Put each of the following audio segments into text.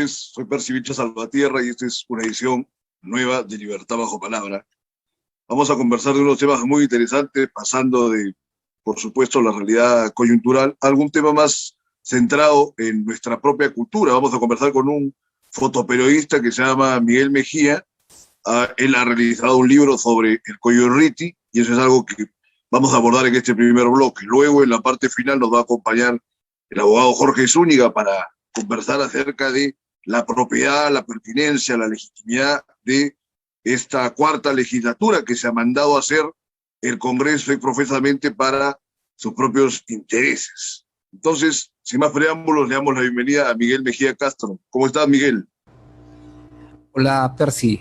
Soy Percibicho Salvatierra y esta es una edición nueva de Libertad Bajo Palabra. Vamos a conversar de unos temas muy interesantes, pasando de, por supuesto, la realidad coyuntural a algún tema más centrado en nuestra propia cultura. Vamos a conversar con un fotoperiodista que se llama Miguel Mejía. Él ha realizado un libro sobre el Coyurriti y eso es algo que vamos a abordar en este primer bloque. Luego, en la parte final, nos va a acompañar el abogado Jorge Zúñiga para conversar acerca de la propiedad, la pertinencia, la legitimidad de esta cuarta legislatura que se ha mandado a hacer el Congreso y profesamente para sus propios intereses. Entonces, sin más preámbulos, le damos la bienvenida a Miguel Mejía Castro. ¿Cómo estás, Miguel? Hola, Percy.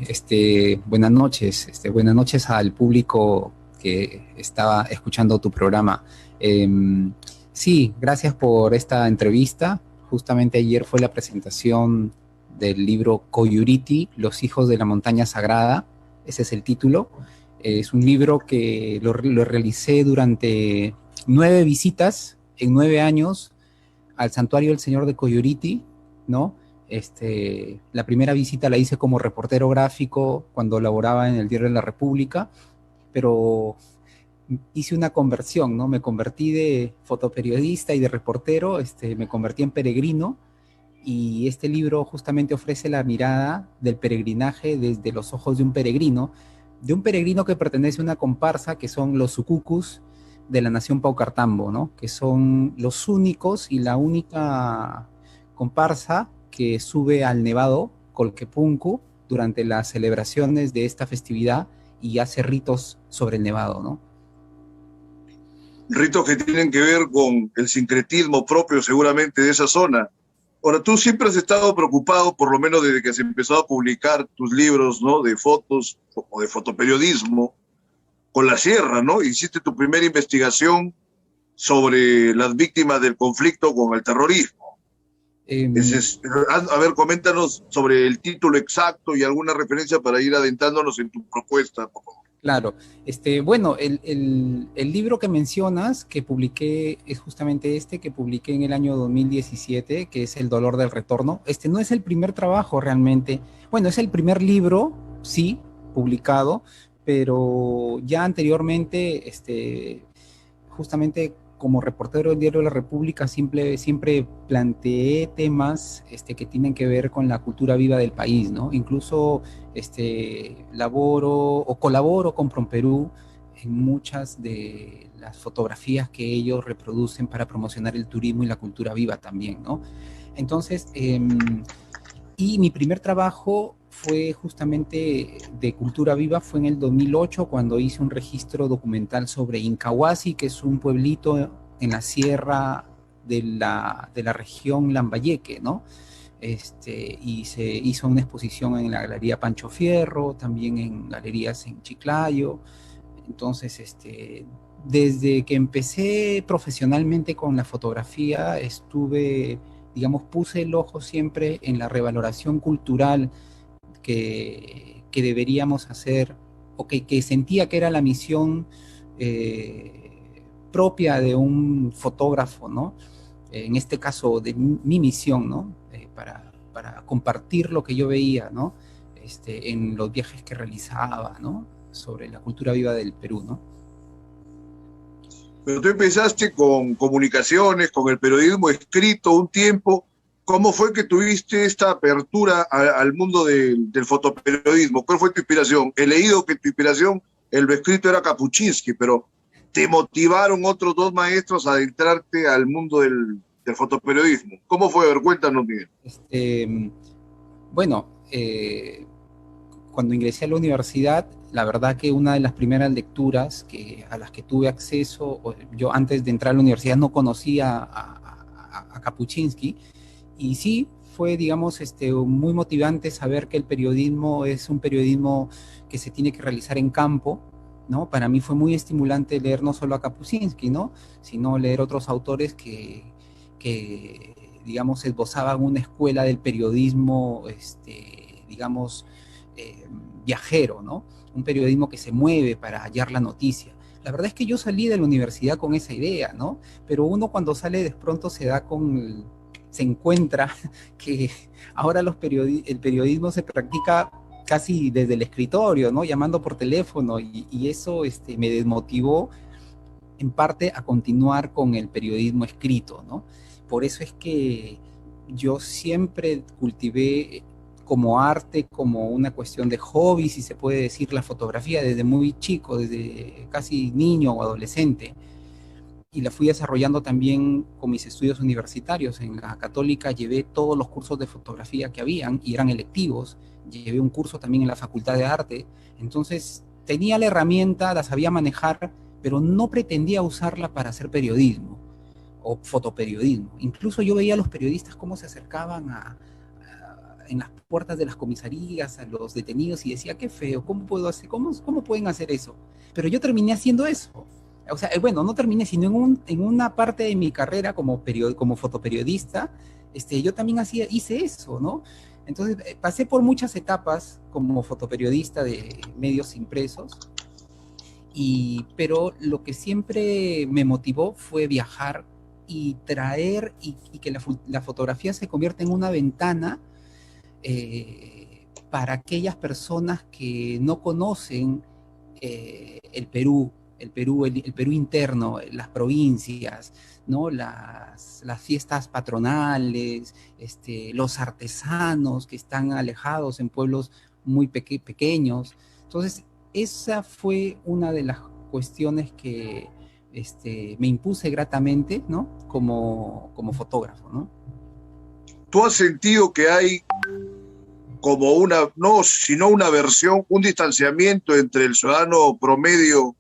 Buenas noches. Buenas noches al público que estaba escuchando tu programa. Sí, gracias por esta entrevista. Justamente ayer fue la presentación del libro Coyuriti, Los hijos de la montaña sagrada. Ese es el título. Es un libro que lo realicé durante 9 visitas en 9 años al santuario del Señor de Coyuriti, ¿no? La primera visita la hice como reportero gráfico cuando laboraba en el Diario de la República, pero hice una conversión, ¿no? Me convertí de fotoperiodista y de reportero, me convertí en peregrino, y este libro justamente ofrece la mirada del peregrinaje desde los ojos de un peregrino que pertenece a una comparsa que son los sucucus de la nación Paucartambo, ¿no? Que son los únicos y la única comparsa que sube al Nevado Colquepunku durante las celebraciones de esta festividad y hace ritos sobre el Nevado, ¿no? Ritos que tienen que ver con el sincretismo propio seguramente de esa zona. Ahora, tú siempre has estado preocupado, por lo menos desde que se empezó a publicar tus libros, ¿no? De fotos o de fotoperiodismo, con la sierra, ¿no? Hiciste tu primera investigación sobre las víctimas del conflicto con el terrorismo. A ver, coméntanos sobre el título exacto y alguna referencia para ir adentrándonos en tu propuesta, por favor. Claro, bueno, el libro que mencionas, que publiqué, es justamente que publiqué en el año 2017, que es El dolor del retorno. No es el primer trabajo realmente, bueno, es el primer libro, sí, publicado, pero ya anteriormente, justamente como reportero del Diario de la República, siempre planteé temas que tienen que ver con la cultura viva del país, ¿no? Incluso laboro o colaboro con PROMPERÚ en muchas de las fotografías que ellos reproducen para promocionar el turismo y la cultura viva también, ¿no? Entonces, y mi primer trabajo fue justamente de cultura viva, fue en el 2008 cuando hice un registro documental sobre Incahuasi, que es un pueblito en la sierra de la región Lambayeque, ¿no? Y se hizo una exposición en la Galería Pancho Fierro, también en galerías en Chiclayo. Entonces, desde que empecé profesionalmente con la fotografía, puse el ojo siempre en la revaloración cultural que deberíamos hacer, o que sentía que era la misión propia de un fotógrafo, ¿no? En este caso, de mi misión, ¿no? Para compartir lo que yo veía, ¿no? En los viajes que realizaba, ¿no? Sobre la cultura viva del Perú, ¿no? Pero tú empezaste con comunicaciones, con el periodismo escrito un tiempo. ¿Cómo fue que tuviste esta apertura al mundo del fotoperiodismo? ¿Cuál fue tu inspiración? He leído que tu inspiración en lo escrito era Kapuscinski, pero ¿te motivaron otros 2 maestros a adentrarte al mundo del fotoperiodismo? ¿Cómo fue? A ver, cuéntanos, Miguel. Bueno, cuando ingresé a la universidad, la verdad que una de las primeras lecturas a las que tuve acceso, yo antes de entrar a la universidad no conocía a Kapuscinski, y sí, fue, digamos, muy motivante saber que el periodismo es un periodismo que se tiene que realizar en campo, ¿no? Para mí fue muy estimulante leer no solo a Kapuscinski, ¿no? Sino leer otros autores que digamos, esbozaban una escuela del periodismo, digamos, viajero, ¿no? Un periodismo que se mueve para hallar la noticia. La verdad es que yo salí de la universidad con esa idea, ¿no? Pero uno cuando sale de pronto se da con se encuentra que ahora el periodismo se practica casi desde el escritorio, ¿no? Llamando por teléfono, y eso me desmotivó en parte a continuar con el periodismo escrito, ¿no? Por eso es que yo siempre cultivé como arte, como una cuestión de hobby, si se puede decir, la fotografía desde muy chico, desde casi niño o adolescente, y la fui desarrollando también con mis estudios universitarios. En la Católica llevé todos los cursos de fotografía que habían y eran electivos. Llevé un curso también en la Facultad de Arte. Entonces tenía la herramienta, la sabía manejar, pero no pretendía usarla para hacer periodismo o fotoperiodismo. Incluso yo veía a los periodistas cómo se acercaban en las puertas de las comisarías a los detenidos y decía, qué feo, ¿cómo puedo hacer, cómo pueden hacer eso? Pero yo terminé haciendo eso. O sea, bueno, no terminé, sino en una parte de mi carrera como fotoperiodista, yo también hice eso, ¿no? Entonces, pasé por muchas etapas como fotoperiodista de medios impresos, pero lo que siempre me motivó fue viajar y traer y que la fotografía se convierta en una ventana para aquellas personas que no conocen el Perú, el Perú interno, las provincias, ¿no? Las fiestas patronales, los artesanos que están alejados en pueblos muy pequeños. Entonces, esa fue una de las cuestiones que me impuse gratamente, ¿no? Como fotógrafo, ¿no? ¿Tú has sentido que hay como no, sino una versión, un distanciamiento entre el ciudadano promedio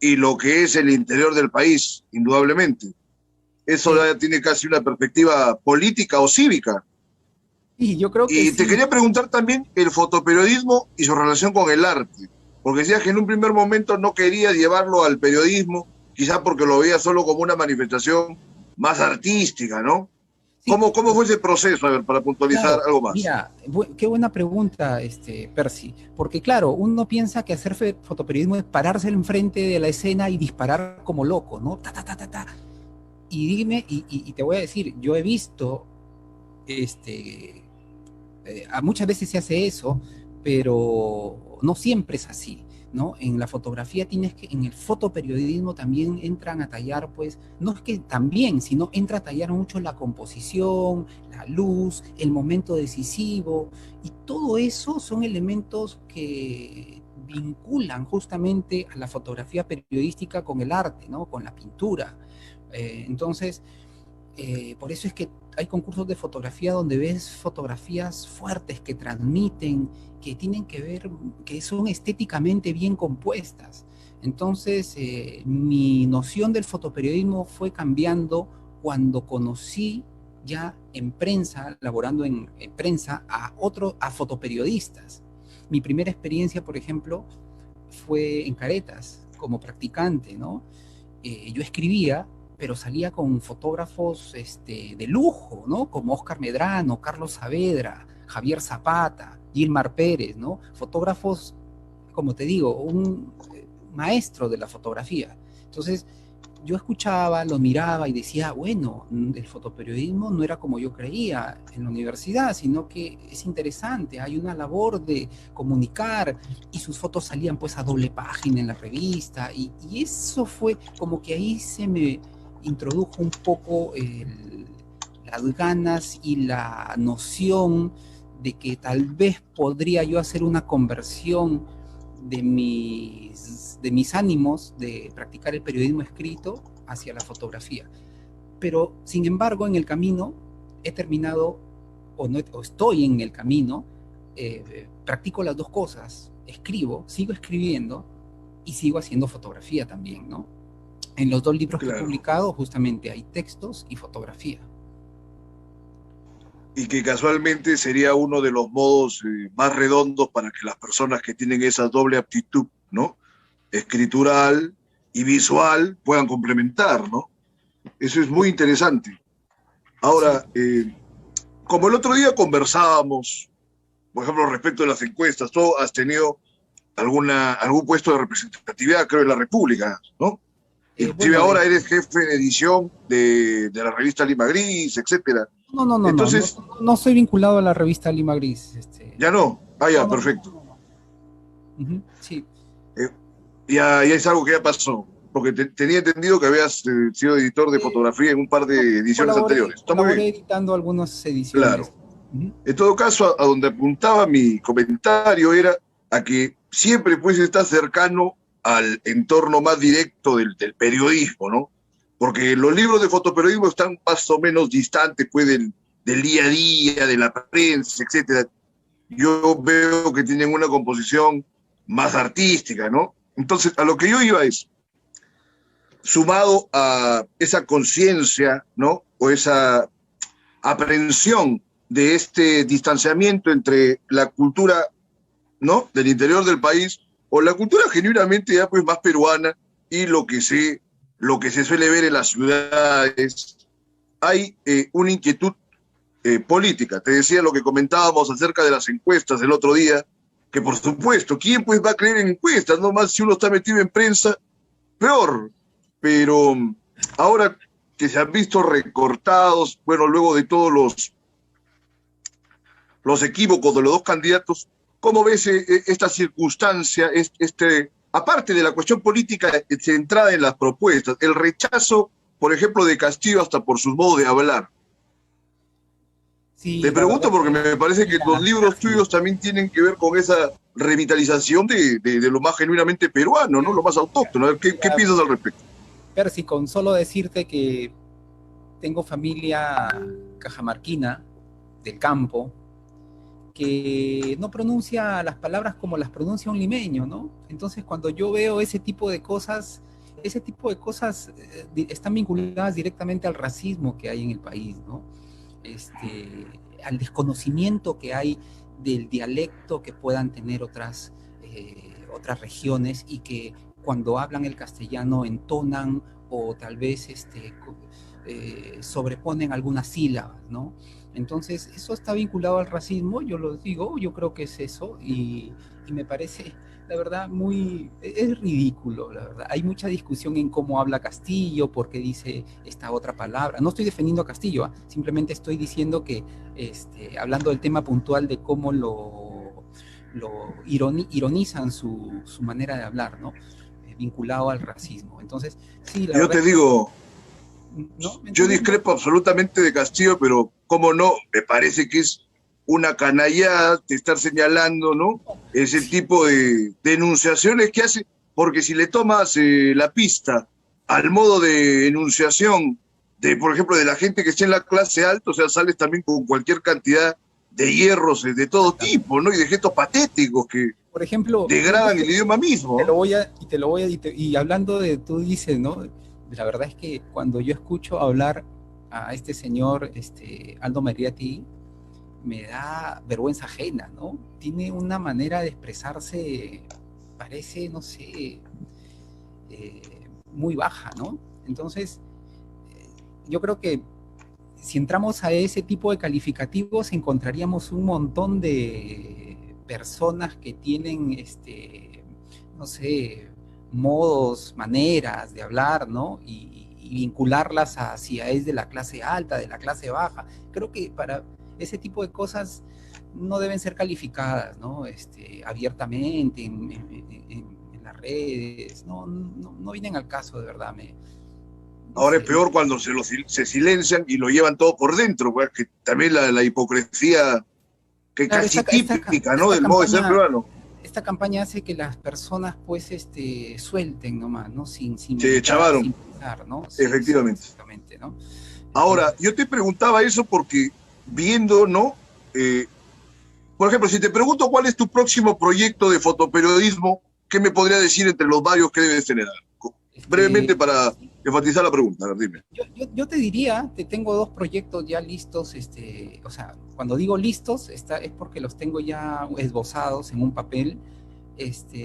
y lo que es el interior del país, indudablemente? Eso ya tiene casi una perspectiva política o cívica. Sí, yo creo que y te sí. quería preguntar también el fotoperiodismo y su relación con el arte, porque decías que en un primer momento no querías llevarlo al periodismo, quizás porque lo veías solo como una manifestación más artística, ¿no? Sí. ¿Cómo fue ese proceso? A ver, para puntualizar algo más. Mira, qué buena pregunta, Percy, porque claro, uno piensa que hacer fotoperiodismo es pararse enfrente de la escena y disparar como loco, ¿no? Ta, ta, ta, ta, ta. Y dime, y te voy a decir, yo he visto, muchas veces se hace eso, pero no siempre es así, ¿no? En la fotografía en el fotoperiodismo también entran a tallar, pues, no es que también, sino entra a tallar mucho la composición, la luz, el momento decisivo, y todo eso son elementos que vinculan justamente a la fotografía periodística con el arte, ¿no? Con la pintura. Entonces, por eso es que hay concursos de fotografía donde ves fotografías fuertes que transmiten, que tienen que ver, que son estéticamente bien compuestas. Entonces, mi noción del fotoperiodismo fue cambiando cuando conocí ya en prensa, laborando en prensa, a fotoperiodistas. Mi primera experiencia, por ejemplo, fue en Caretas, como practicante, ¿no? Yo escribía, pero salía con fotógrafos de lujo, ¿no? Como Oscar Medrano, Carlos Saavedra, Javier Zapata, Gilmar Pérez, ¿no? Fotógrafos, como te digo, un maestro de la fotografía. Entonces, yo escuchaba, lo miraba y decía, bueno, el fotoperiodismo no era como yo creía en la universidad, sino que es interesante, hay una labor de comunicar, y sus fotos salían pues a doble página en la revista, y eso fue como que ahí se me introdujo un poco las ganas y la noción de que tal vez podría yo hacer una conversión de mis ánimos de practicar el periodismo escrito hacia la fotografía. Pero, sin embargo, en el camino he terminado, o estoy en el camino, practico las dos cosas. Escribo, sigo escribiendo y sigo haciendo fotografía también, ¿no? En los dos libros que he publicado, justamente hay textos y fotografía. Y que casualmente sería uno de los modos más redondos para que las personas que tienen esa doble aptitud, ¿no? Escritural y visual puedan complementar, ¿no? Eso es muy interesante. Ahora, como el otro día conversábamos, por ejemplo, respecto de las encuestas, tú has tenido algún puesto de representatividad, creo, en la República, ¿no? Inclusive ahora eres jefe de edición de la revista Lima Gris, etcétera. Entonces, no estoy vinculado a la revista Lima Gris. ya no. Ah, ya, No, no, perfecto. sí. Eh, ya es algo que ya pasó, porque tenía entendido que habías sido editor de fotografía en un par de ediciones anteriores. Está muy Colaboré bien, editando algunas ediciones. claro. En todo caso, a donde apuntaba mi comentario era a que siempre pues está cercano al entorno más directo del periodismo, ¿no? Porque los libros de fotoperiodismo están más o menos distantes pues del día a día, de la prensa, etcétera. Yo veo que tienen una composición más artística, ¿no? Entonces, a lo que yo iba es, sumado a esa conciencia, ¿no? O esa aprehensión de este distanciamiento entre la cultura, ¿no? Del interior del país o la cultura genuinamente ya pues más peruana y lo que se suele ver en las ciudades. Hay una inquietud política. Te decía lo que comentábamos acerca de las encuestas el otro día, que por supuesto, ¿quién pues va a creer en encuestas? No más si uno está metido en prensa, peor. Pero ahora que se han visto recortados, bueno, luego de todos los equívocos de los dos candidatos, ¿cómo ves esta circunstancia, aparte de la cuestión política centrada en las propuestas, el rechazo, por ejemplo, de Castillo hasta por sus modos de hablar? Sí, Te pregunto porque me parece que los libros tuyos también tienen que ver con esa revitalización de lo más genuinamente peruano, ¿no? Lo más autóctono. A ver, ¿qué piensas al respecto? Percy, con solo decirte que tengo familia cajamarquina del campo que no pronuncia las palabras como las pronuncia un limeño, ¿no? Entonces, cuando yo veo ese tipo de cosas están vinculadas directamente al racismo que hay en el país, ¿no? Al desconocimiento que hay del dialecto que puedan tener otras regiones y que cuando hablan el castellano entonan o tal vez sobreponen algunas sílabas, ¿no? Entonces, eso está vinculado al racismo, yo lo digo, yo creo que es eso, y me parece, la verdad, es ridículo, la verdad. Hay mucha discusión en cómo habla Castillo, por qué dice esta otra palabra. No estoy defendiendo a Castillo, simplemente estoy diciendo que, hablando del tema puntual de cómo ironizan su manera de hablar, ¿no? Vinculado al racismo. Entonces, sí, la Yo verdad te digo, ¿no? yo discrepo absolutamente de Castillo, pero cómo no, me parece que es una canallada de estar señalando, ¿no? Ese tipo de denunciaciones que hace, porque si le tomas la pista al modo de enunciación de, por ejemplo, de la gente que está en la clase alta, o sea, sales también con cualquier cantidad de hierros de todo tipo, ¿no? Y de gestos patéticos que por ejemplo, degradan el idioma mismo. Y hablando de, tú dices, ¿no? La verdad es que cuando yo escucho hablar a este señor, Aldo Meriati, me da vergüenza ajena, ¿no? Tiene una manera de expresarse, parece, no sé, muy baja, ¿no? Entonces, yo creo que si entramos a ese tipo de calificativos, encontraríamos un montón de personas que tienen, no sé, modos, maneras de hablar, ¿no? Y vincularlas a si es de la clase alta, de la clase baja. Creo que para ese tipo de cosas no deben ser calificadas, ¿no? Abiertamente en las redes, no vienen al caso, de verdad. Ahora es peor cuando se silencian y lo llevan todo por dentro, pues, que también la hipocresía que claro, casi típica, ¿no? Del modo de ser peruano. Esta campaña hace que las personas, pues, suelten nomás, ¿no? Sin Se chavaron. sin pensar, ¿no? Efectivamente. Sí, exactamente, ¿no? Ahora, yo te preguntaba eso porque viendo, ¿no? Por ejemplo, si te pregunto cuál es tu próximo proyecto de fotoperiodismo, ¿qué me podría decir entre los varios que debes tener? Brevemente para enfatizar la pregunta, a ver, dime. Yo te diría, tengo dos proyectos ya listos, o sea, cuando digo listos, es porque los tengo ya esbozados en un papel.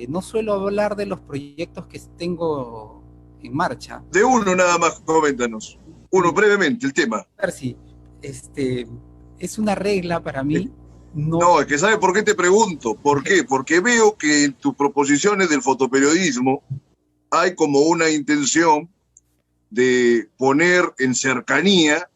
No suelo hablar de los proyectos que tengo en marcha. De uno nada más, coméntanos. Uno, brevemente, el tema. A ver si, es una regla para mí. No, es que ¿sabe por qué te pregunto? ¿Por qué? Porque veo que en tus proposiciones del fotoperiodismo hay como una intención de poner en cercanía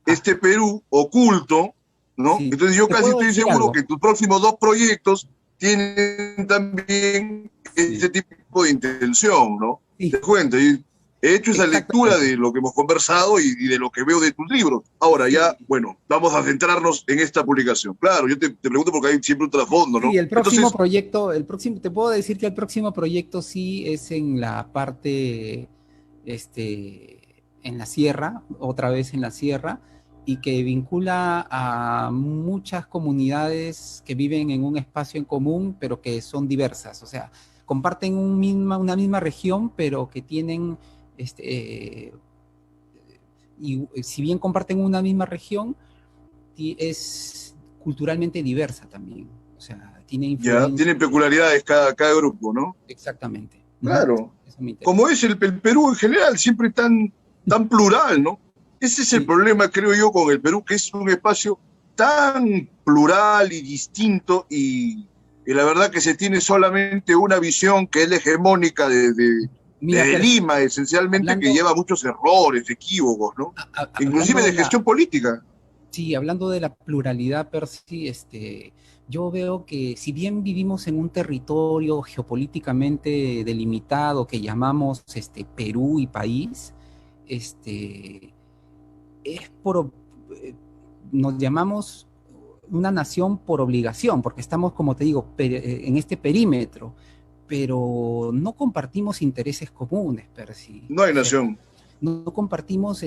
este Perú oculto, ¿no? Sí. Entonces yo ¿Te casi puedo estoy decir seguro algo? que tus próximos dos proyectos tienen también Sí, ese tipo de intención, ¿no? Te sí, cuento, y he hecho esa lectura exactamente. de lo que hemos conversado y de lo que veo de tus libros. Ahora ya, Sí, bueno, vamos a centrarnos en esta publicación. Claro, yo te pregunto porque hay siempre un trasfondo, ¿no? sí, el próximo Entonces, proyecto, te puedo decir que el próximo proyecto sí es en la parte, en la sierra, otra vez en la sierra, y que vincula a muchas comunidades que viven en un espacio en común, pero que son diversas, o sea, comparten una misma región, pero que tienen, y si bien comparten una misma región, es culturalmente diversa también. O sea, tiene ya, influencia. tienen peculiaridades cada grupo, ¿no? Exactamente. Ujú. Claro, Eso me interesa. como es el Perú en general, siempre tan plural, ¿no? Ese es el Sí, problema, creo yo, con el Perú, que es un espacio tan plural y distinto y la verdad que se tiene solamente una visión que es la hegemónica mira, de Lima, esencialmente, que hablando, lleva muchos errores, equívocos, ¿no? Inclusive hablando de de la, gestión política. sí, hablando de la pluralidad, Percy, yo veo que si bien vivimos en un territorio geopolíticamente delimitado que llamamos Perú y país, este, es por, eh, nos llamamos una nación por obligación, porque estamos, como te digo, en este perímetro, pero no compartimos intereses comunes, Percy. No hay O sea, nación. no compartimos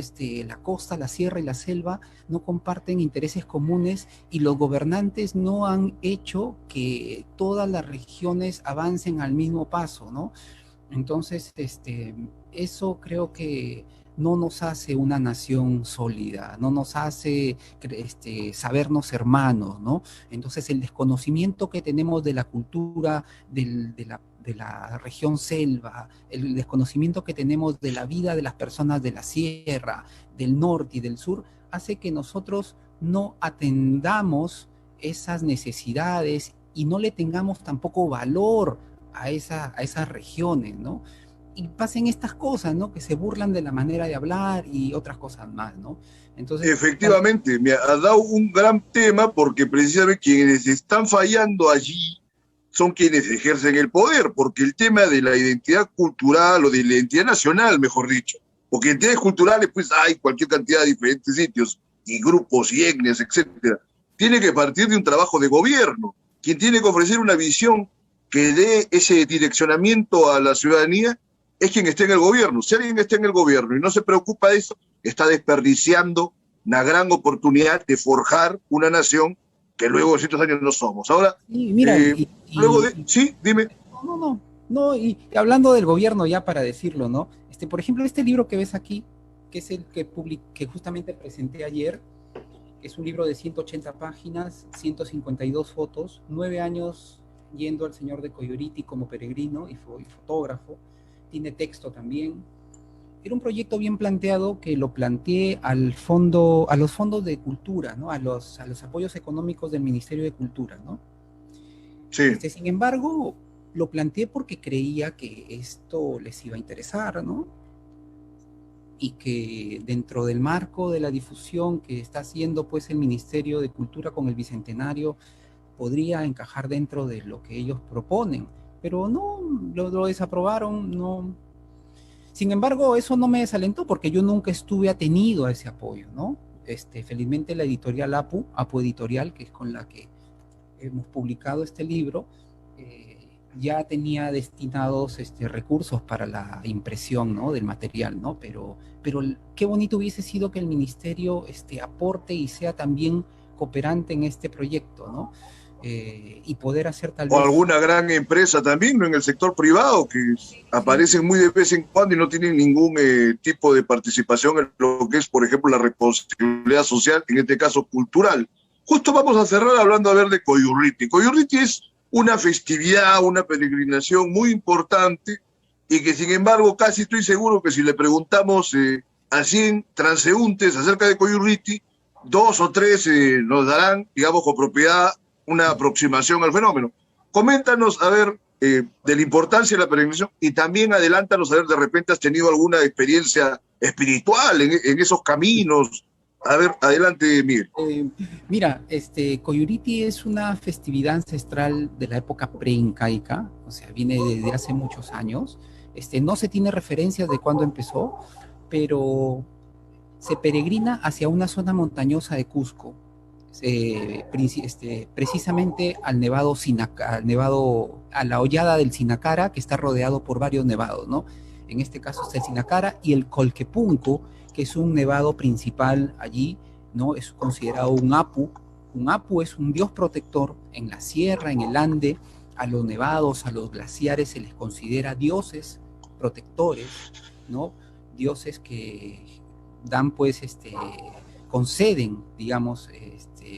la costa, la sierra y la selva, no comparten intereses comunes y los gobernantes no han hecho que todas las regiones avancen al mismo paso, ¿no? Entonces, eso creo que no nos hace una nación sólida, no nos hace sabernos hermanos, ¿no? Entonces, el desconocimiento que tenemos de la cultura de la región selva, el desconocimiento que tenemos de la vida de las personas de la sierra, del norte y del sur, hace que nosotros no atendamos esas necesidades y no le tengamos tampoco valor a esas regiones, ¿no? Y pasen estas cosas, ¿no? Que se burlan de la manera de hablar y otras cosas más, ¿no? Entonces, Efectivamente, me ha dado un gran tema porque precisamente quienes están fallando allí son quienes ejercen el poder, porque el tema de la identidad cultural o de la identidad nacional, mejor dicho, porque identidades culturales, pues hay cualquier cantidad de diferentes sitios y grupos y etnias, etcétera. Tiene que partir de un trabajo de gobierno, quien tiene que ofrecer una visión que dé ese direccionamiento a la ciudadanía es quien esté en el gobierno. Si alguien está en el gobierno y no se preocupa de eso, está desperdiciando una gran oportunidad de forjar una nación que luego de ciertos años no somos. Ahora, y mira, eh, luego de... Sí, dime. no, y hablando del gobierno ya para decirlo, ¿no? Por ejemplo, este libro que ves aquí, que es el que justamente presenté ayer, es un libro de 180 páginas, 152 fotos, 9 años yendo al Señor de Coyoriti como peregrino y fotógrafo, tiene texto también. Era un proyecto bien planteado que lo planteé a los fondos de cultura, ¿no? A los apoyos económicos del Ministerio de Cultura, ¿no? Sí. Sin embargo, lo planteé porque creía que esto les iba a interesar, ¿no? Y que dentro del marco de la difusión que está haciendo pues el Ministerio de Cultura con el Bicentenario podría encajar dentro de lo que ellos proponen, pero no, lo desaprobaron, no. Sin embargo, eso no me desalentó porque yo nunca estuve atenido a ese apoyo, ¿no? Felizmente la editorial Apu Editorial, que es con la que hemos publicado este libro, ya tenía destinados recursos para la impresión, ¿no? Del material, ¿no? Pero qué bonito hubiese sido que el ministerio aporte y sea también cooperante en este proyecto, ¿no? Y poder hacer tal O vez... alguna gran empresa también, ¿no? En el sector privado, que Sí, aparecen muy de vez en cuando y no tienen ningún tipo de participación en lo que es, por ejemplo, la responsabilidad social, en este caso cultural. Justo vamos a cerrar hablando a ver de Coyurriti. Coyurriti es una festividad, una peregrinación muy importante y que sin embargo casi estoy seguro que si le preguntamos a 100 transeúntes acerca de Coyurriti, dos o tres nos darán, digamos, con propiedad una aproximación al fenómeno. Coméntanos, a ver, de la importancia de la peregrinación y también adelántanos, a ver, de repente has tenido alguna experiencia espiritual en esos caminos A ver, adelante, Miguel. Mira, Coyuriti es una festividad ancestral de la época preincaica, o sea, viene desde hace muchos años. No se tiene referencias de cuándo empezó, pero se peregrina hacia una zona montañosa de Cusco, precisamente al nevado, a la hollada del Sinacara, que está rodeado por varios nevados, ¿no? En este caso está el Sinacara y el Colquepunco, que es un nevado principal allí, ¿no? Es considerado un apu. Un apu es un dios protector en la sierra, en el Ande. A los nevados, a los glaciares se les considera dioses protectores, ¿no? Dioses que dan, pues, conceden, digamos,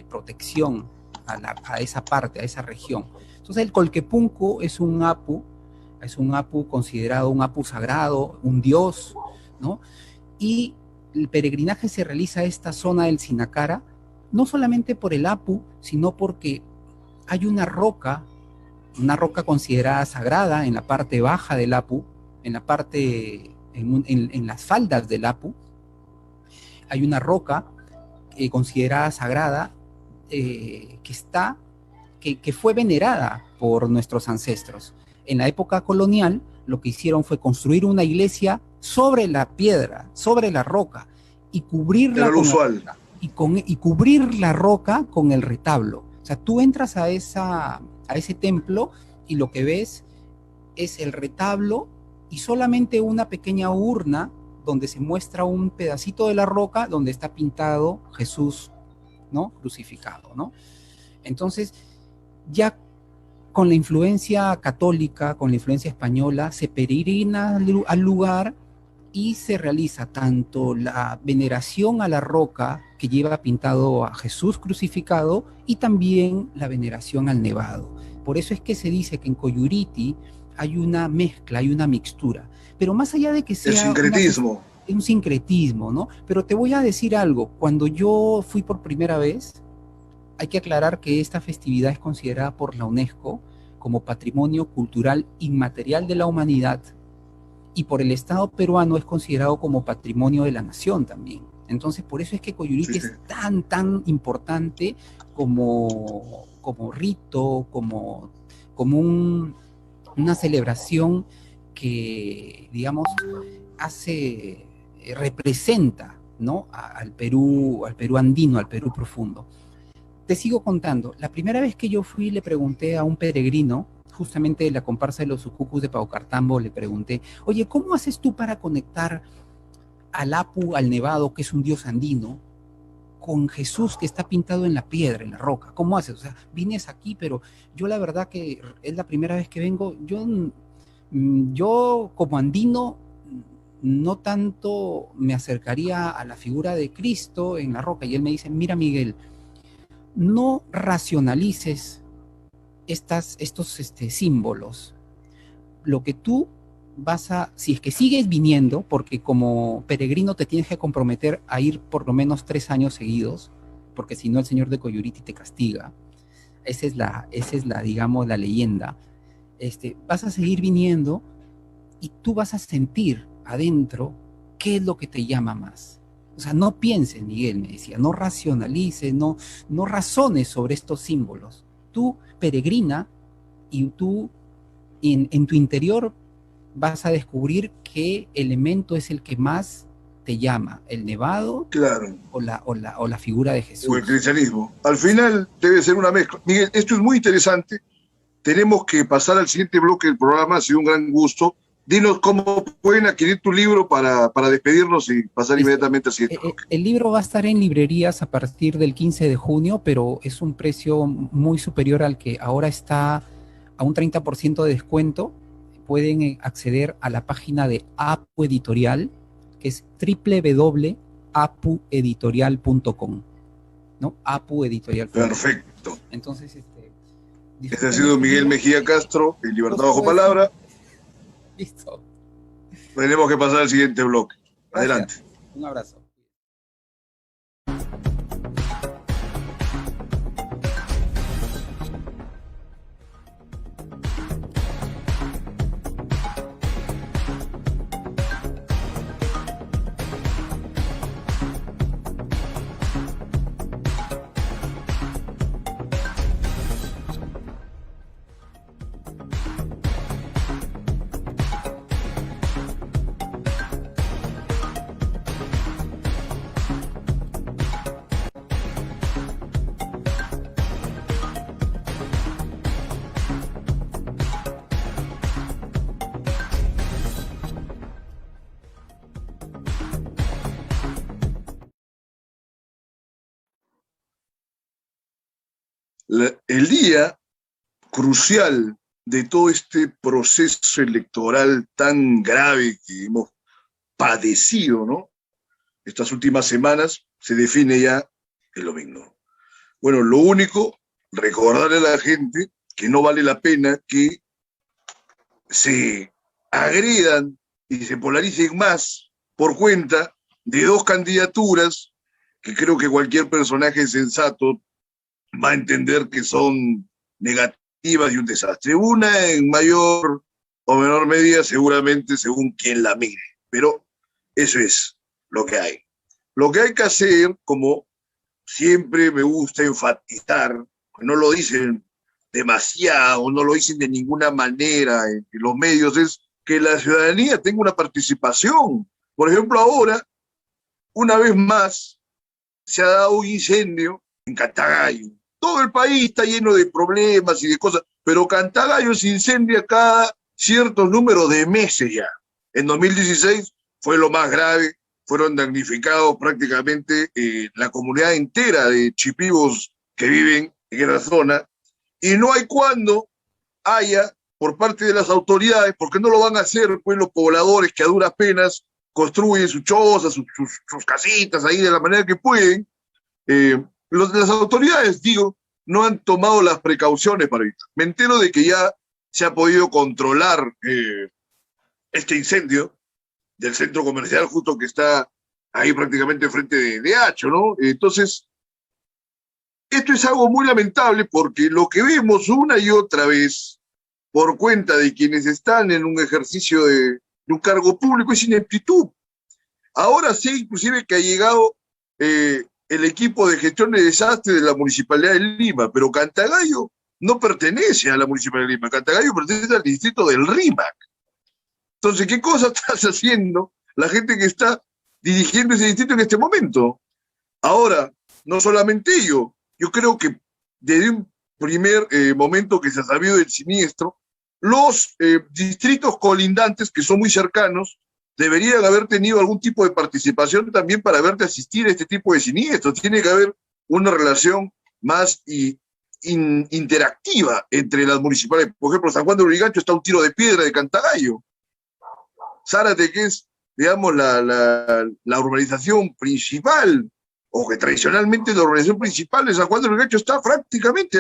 protección a esa parte, a esa región. Entonces el Colquepunco es un apu considerado un apu sagrado, un dios, ¿no? Y el peregrinaje se realiza a esta zona del Sinacara, no solamente por el apu, sino porque hay una roca considerada sagrada en la parte baja del apu, en las faldas del apu, hay una roca considerada sagrada que fue venerada por nuestros ancestros. En la época colonial, lo que hicieron fue construir una iglesia sobre la piedra, sobre la roca, y cubrirla y cubrir la roca con el retablo. O sea, tú entras a ese templo y lo que ves es el retablo y solamente una pequeña urna donde se muestra un pedacito de la roca donde está pintado Jesús, ¿no? Crucificado, ¿no? Entonces, ya con la influencia católica, con la influencia española, se peregrina al lugar y se realiza tanto la veneración a la roca que lleva pintado a Jesús crucificado y también la veneración al nevado. Por eso es que se dice que en Coyuriti hay una mezcla, hay una mixtura. Pero más allá de que sea... El sincretismo. Un sincretismo, ¿no? Pero te voy a decir algo. Cuando yo fui por primera vez, hay que aclarar que esta festividad es considerada por la UNESCO como Patrimonio Cultural Inmaterial de la Humanidad y por el Estado peruano es considerado como Patrimonio de la Nación también. Entonces, por eso es que Coyuriti es tan importante como rito, como una celebración que, digamos, representa, ¿no? al Perú andino, al Perú profundo. Te sigo contando. La primera vez que yo fui, le pregunté a un peregrino, justamente de la comparsa de los Sucucus de Paucartambo, le pregunté, oye, ¿cómo haces tú para conectar al Apu, al Nevado, que es un dios andino, con Jesús que está pintado en la piedra, en la roca? ¿Cómo haces? O sea, vienes aquí, pero yo la verdad que es la primera vez que vengo. Yo como andino no tanto me acercaría a la figura de Cristo en la roca. Y él me dice, mira, Miguel, no racionalices estos símbolos. Lo que tú si es que sigues viniendo, porque como peregrino te tienes que comprometer a ir por lo menos 3 años seguidos, porque si no el señor de Coyuriti te castiga. Esa es la, digamos, la leyenda. Vas a seguir viniendo y tú vas a sentir adentro qué es lo que te llama más. O sea, no pienses, Miguel, me decía, no racionalices, no razones sobre estos símbolos. Tú peregrina y tú en tu interior vas a descubrir qué elemento es el que más te llama, el nevado, claro, o la figura de Jesús. O el cristianismo. Al final debe ser una mezcla. Miguel, esto es muy interesante. Tenemos que pasar al siguiente bloque del programa. Ha sido un gran gusto. Dinos cómo pueden adquirir tu libro para despedirnos y pasar inmediatamente al siguiente bloque. El libro va a estar en librerías a partir del 15 de junio, pero es un precio muy superior al que ahora está a un 30% de descuento. Pueden acceder a la página de Apu Editorial, que es www.apueditorial.com, ¿no? Apu Editorial. Perfecto. Entonces, este ha sido Miguel Mejía Castro, en Libertad Bajo Palabra. Listo. Tenemos que pasar al siguiente bloque. Adelante. Gracias. Un abrazo. el día crucial de todo este proceso electoral tan grave que hemos padecido, ¿no? Estas últimas semanas se define ya el domingo. Bueno, lo único, recordarle a la gente que no vale la pena que se agredan y se polaricen más por cuenta de dos candidaturas que creo que cualquier personaje sensato va a entender que son negativas y un desastre. Una en mayor o menor medida, seguramente según quien la mire, pero eso es lo que hay. Lo que hay que hacer, como siempre me gusta enfatizar, no lo dicen demasiado, no lo dicen de ninguna manera en los medios, es que la ciudadanía tenga una participación. Por ejemplo, ahora, una vez más, se ha dado un incendio en Cantagallo. Todo el país está lleno de problemas y de cosas, pero Cantagallo se incendia cada ciertos números de meses ya. En 2016 fue lo más grave, fueron damnificados prácticamente la comunidad entera de chipivos que viven en esa zona, y no hay cuando haya por parte de las autoridades, porque no lo van a hacer pues los pobladores que a duras penas construyen sus chozas, sus casitas ahí de la manera que pueden. Las autoridades, digo, no han tomado las precauciones para esto. Me entero de que ya se ha podido controlar este incendio del centro comercial justo que está ahí prácticamente frente de Hacho, ¿no? Entonces, esto es algo muy lamentable porque lo que vemos una y otra vez por cuenta de quienes están en un ejercicio de un cargo público es ineptitud. Ahora sé inclusive que ha llegado el equipo de gestión de desastre de la Municipalidad de Lima, pero Cantagallo no pertenece a la Municipalidad de Lima, Cantagallo pertenece al distrito del RIMAC. Entonces, ¿qué cosa estás haciendo la gente que está dirigiendo ese distrito en este momento? Ahora, no solamente ello, yo creo que desde un primer momento que se ha sabido del siniestro, los distritos colindantes, que son muy cercanos, deberían haber tenido algún tipo de participación también para verte asistir a este tipo de siniestros. Tiene que haber una relación más interactiva entre las municipalidades. Por ejemplo, San Juan de Lurigancho está a un tiro de piedra de Cantagallo. Zárate, que es, digamos, la urbanización principal, o que tradicionalmente la urbanización principal de San Juan de Lurigancho, está prácticamente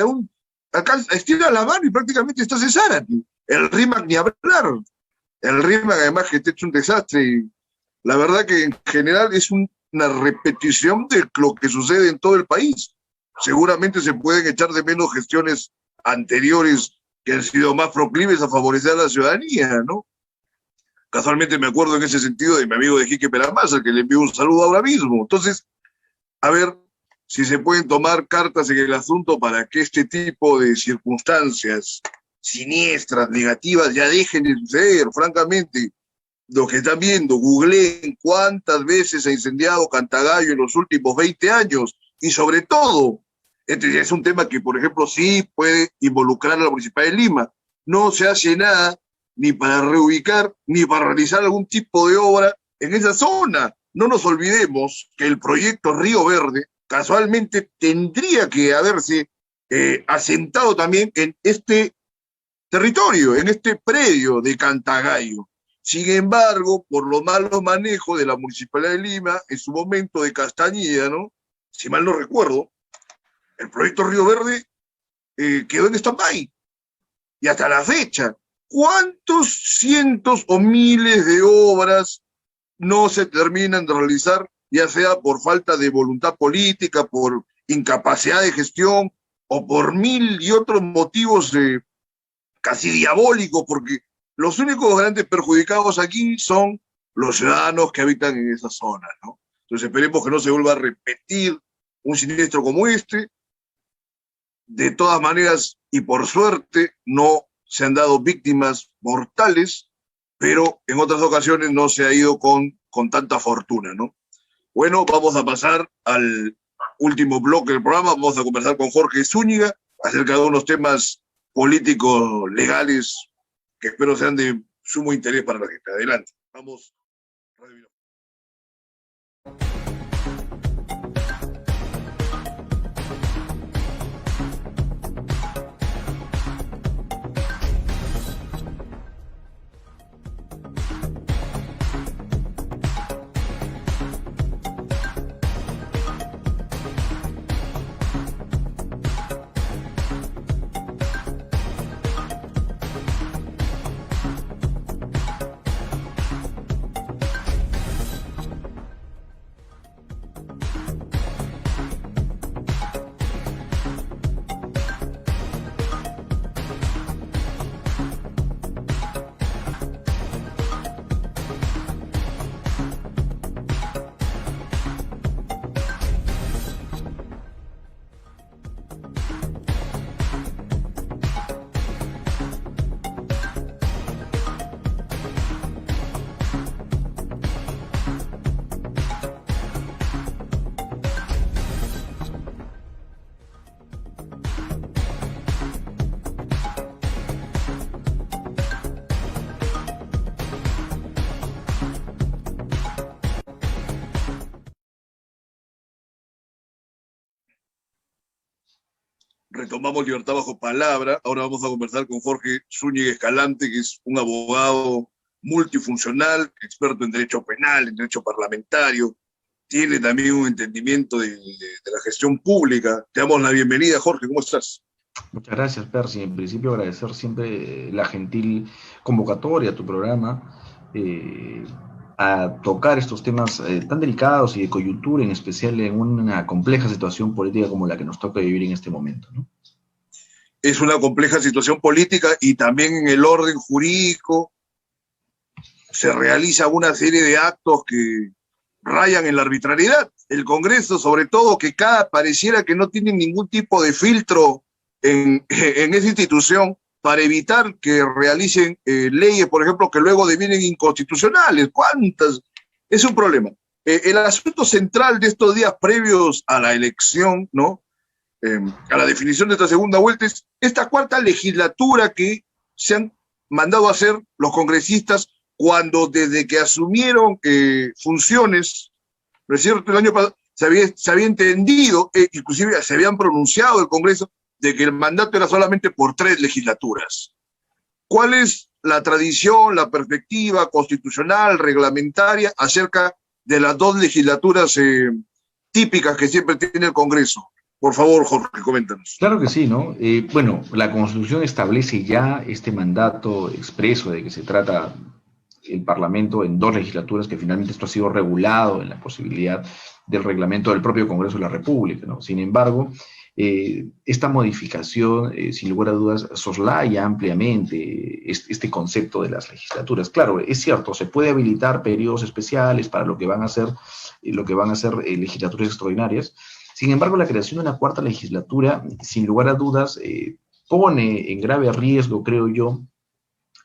acá estira la mano y prácticamente estás en Zárate. El RIMAC ni hablar. El RIMAC además que está hecho un desastre, y la verdad que en general es una repetición de lo que sucede en todo el país. Seguramente se pueden echar de menos gestiones anteriores que han sido más proclives a favorecer a la ciudadanía, ¿no? Casualmente me acuerdo en ese sentido de mi amigo de Jique Peramasa, al que le envío un saludo ahora mismo. Entonces, a ver si se pueden tomar cartas en el asunto para que este tipo de circunstancias siniestras, negativas, ya dejen de suceder. Francamente, los que están viendo, googleen cuántas veces ha incendiado Cantagallo en los últimos 20 años, y sobre todo, este ya es un tema que, por ejemplo, sí puede involucrar a la Municipalidad de Lima. No se hace nada ni para reubicar, ni para realizar algún tipo de obra en esa zona. No nos olvidemos que el proyecto Río Verde casualmente tendría que haberse asentado también en este territorio, en este predio de Cantagallo. Sin embargo, por los malos manejos de la Municipalidad de Lima, en su momento de Castañeda, ¿no? Si mal no recuerdo, el proyecto Río Verde quedó en stand-by. Y hasta la fecha, ¿cuántos cientos o miles de obras no se terminan de realizar, ya sea por falta de voluntad política, por incapacidad de gestión, o por mil y otros motivos casi diabólicos? Porque los únicos grandes perjudicados aquí son los ciudadanos que habitan en esas zonas, ¿no? Entonces esperemos que no se vuelva a repetir un siniestro como este. De todas maneras, y por suerte, no se han dado víctimas mortales, pero en otras ocasiones no se ha ido con tanta fortuna, ¿no? Bueno, vamos a pasar al último bloque del programa. Vamos a conversar con Jorge Zúñiga acerca de unos temas políticos, legales, que espero sean de sumo interés para la gente. Adelante. Vamos. Retomamos Libertad Bajo Palabra. Ahora vamos a conversar con Jorge Zúñiga Escalante, que es un abogado multifuncional, experto en derecho penal, en derecho parlamentario. Tiene también un entendimiento de la gestión pública. Te damos la bienvenida, Jorge. ¿Cómo estás? Muchas gracias, Percy. En principio, agradecer siempre la gentil convocatoria a tu programa a tocar estos temas tan delicados y de coyuntura, en especial en una compleja situación política como la que nos toca vivir en este momento, ¿no? Es una compleja situación política y también en el orden jurídico se realiza una serie de actos que rayan en la arbitrariedad. El Congreso, sobre todo, que pareciera que no tiene ningún tipo de filtro en esa institución para evitar que realicen leyes, por ejemplo, que luego devienen inconstitucionales. ¿Cuántas? Es un problema. El asunto central de estos días previos a la elección, ¿no? A la definición de esta segunda vuelta, es esta cuarta legislatura que se han mandado a hacer los congresistas cuando desde que asumieron funciones, ¿no es cierto? El año pasado se había entendido, inclusive se habían pronunciado el Congreso, de que el mandato era solamente por 3 legislaturas. ¿Cuál es la tradición, la perspectiva constitucional, reglamentaria, acerca de las 2 legislaturas típicas que siempre tiene el Congreso? Por favor, Jorge, coméntanos. Claro que sí, ¿no? Bueno, la Constitución establece ya este mandato expreso de que se trata el Parlamento en 2 legislaturas, que finalmente esto ha sido regulado en la posibilidad del reglamento del propio Congreso de la República, ¿no? Sin embargo, esta modificación, sin lugar a dudas, soslaya ampliamente este concepto de las legislaturas. Claro, es cierto, se puede habilitar periodos especiales para lo que van a ser legislaturas extraordinarias. Sin embargo, la creación de una cuarta legislatura, sin lugar a dudas, pone en grave riesgo, creo yo,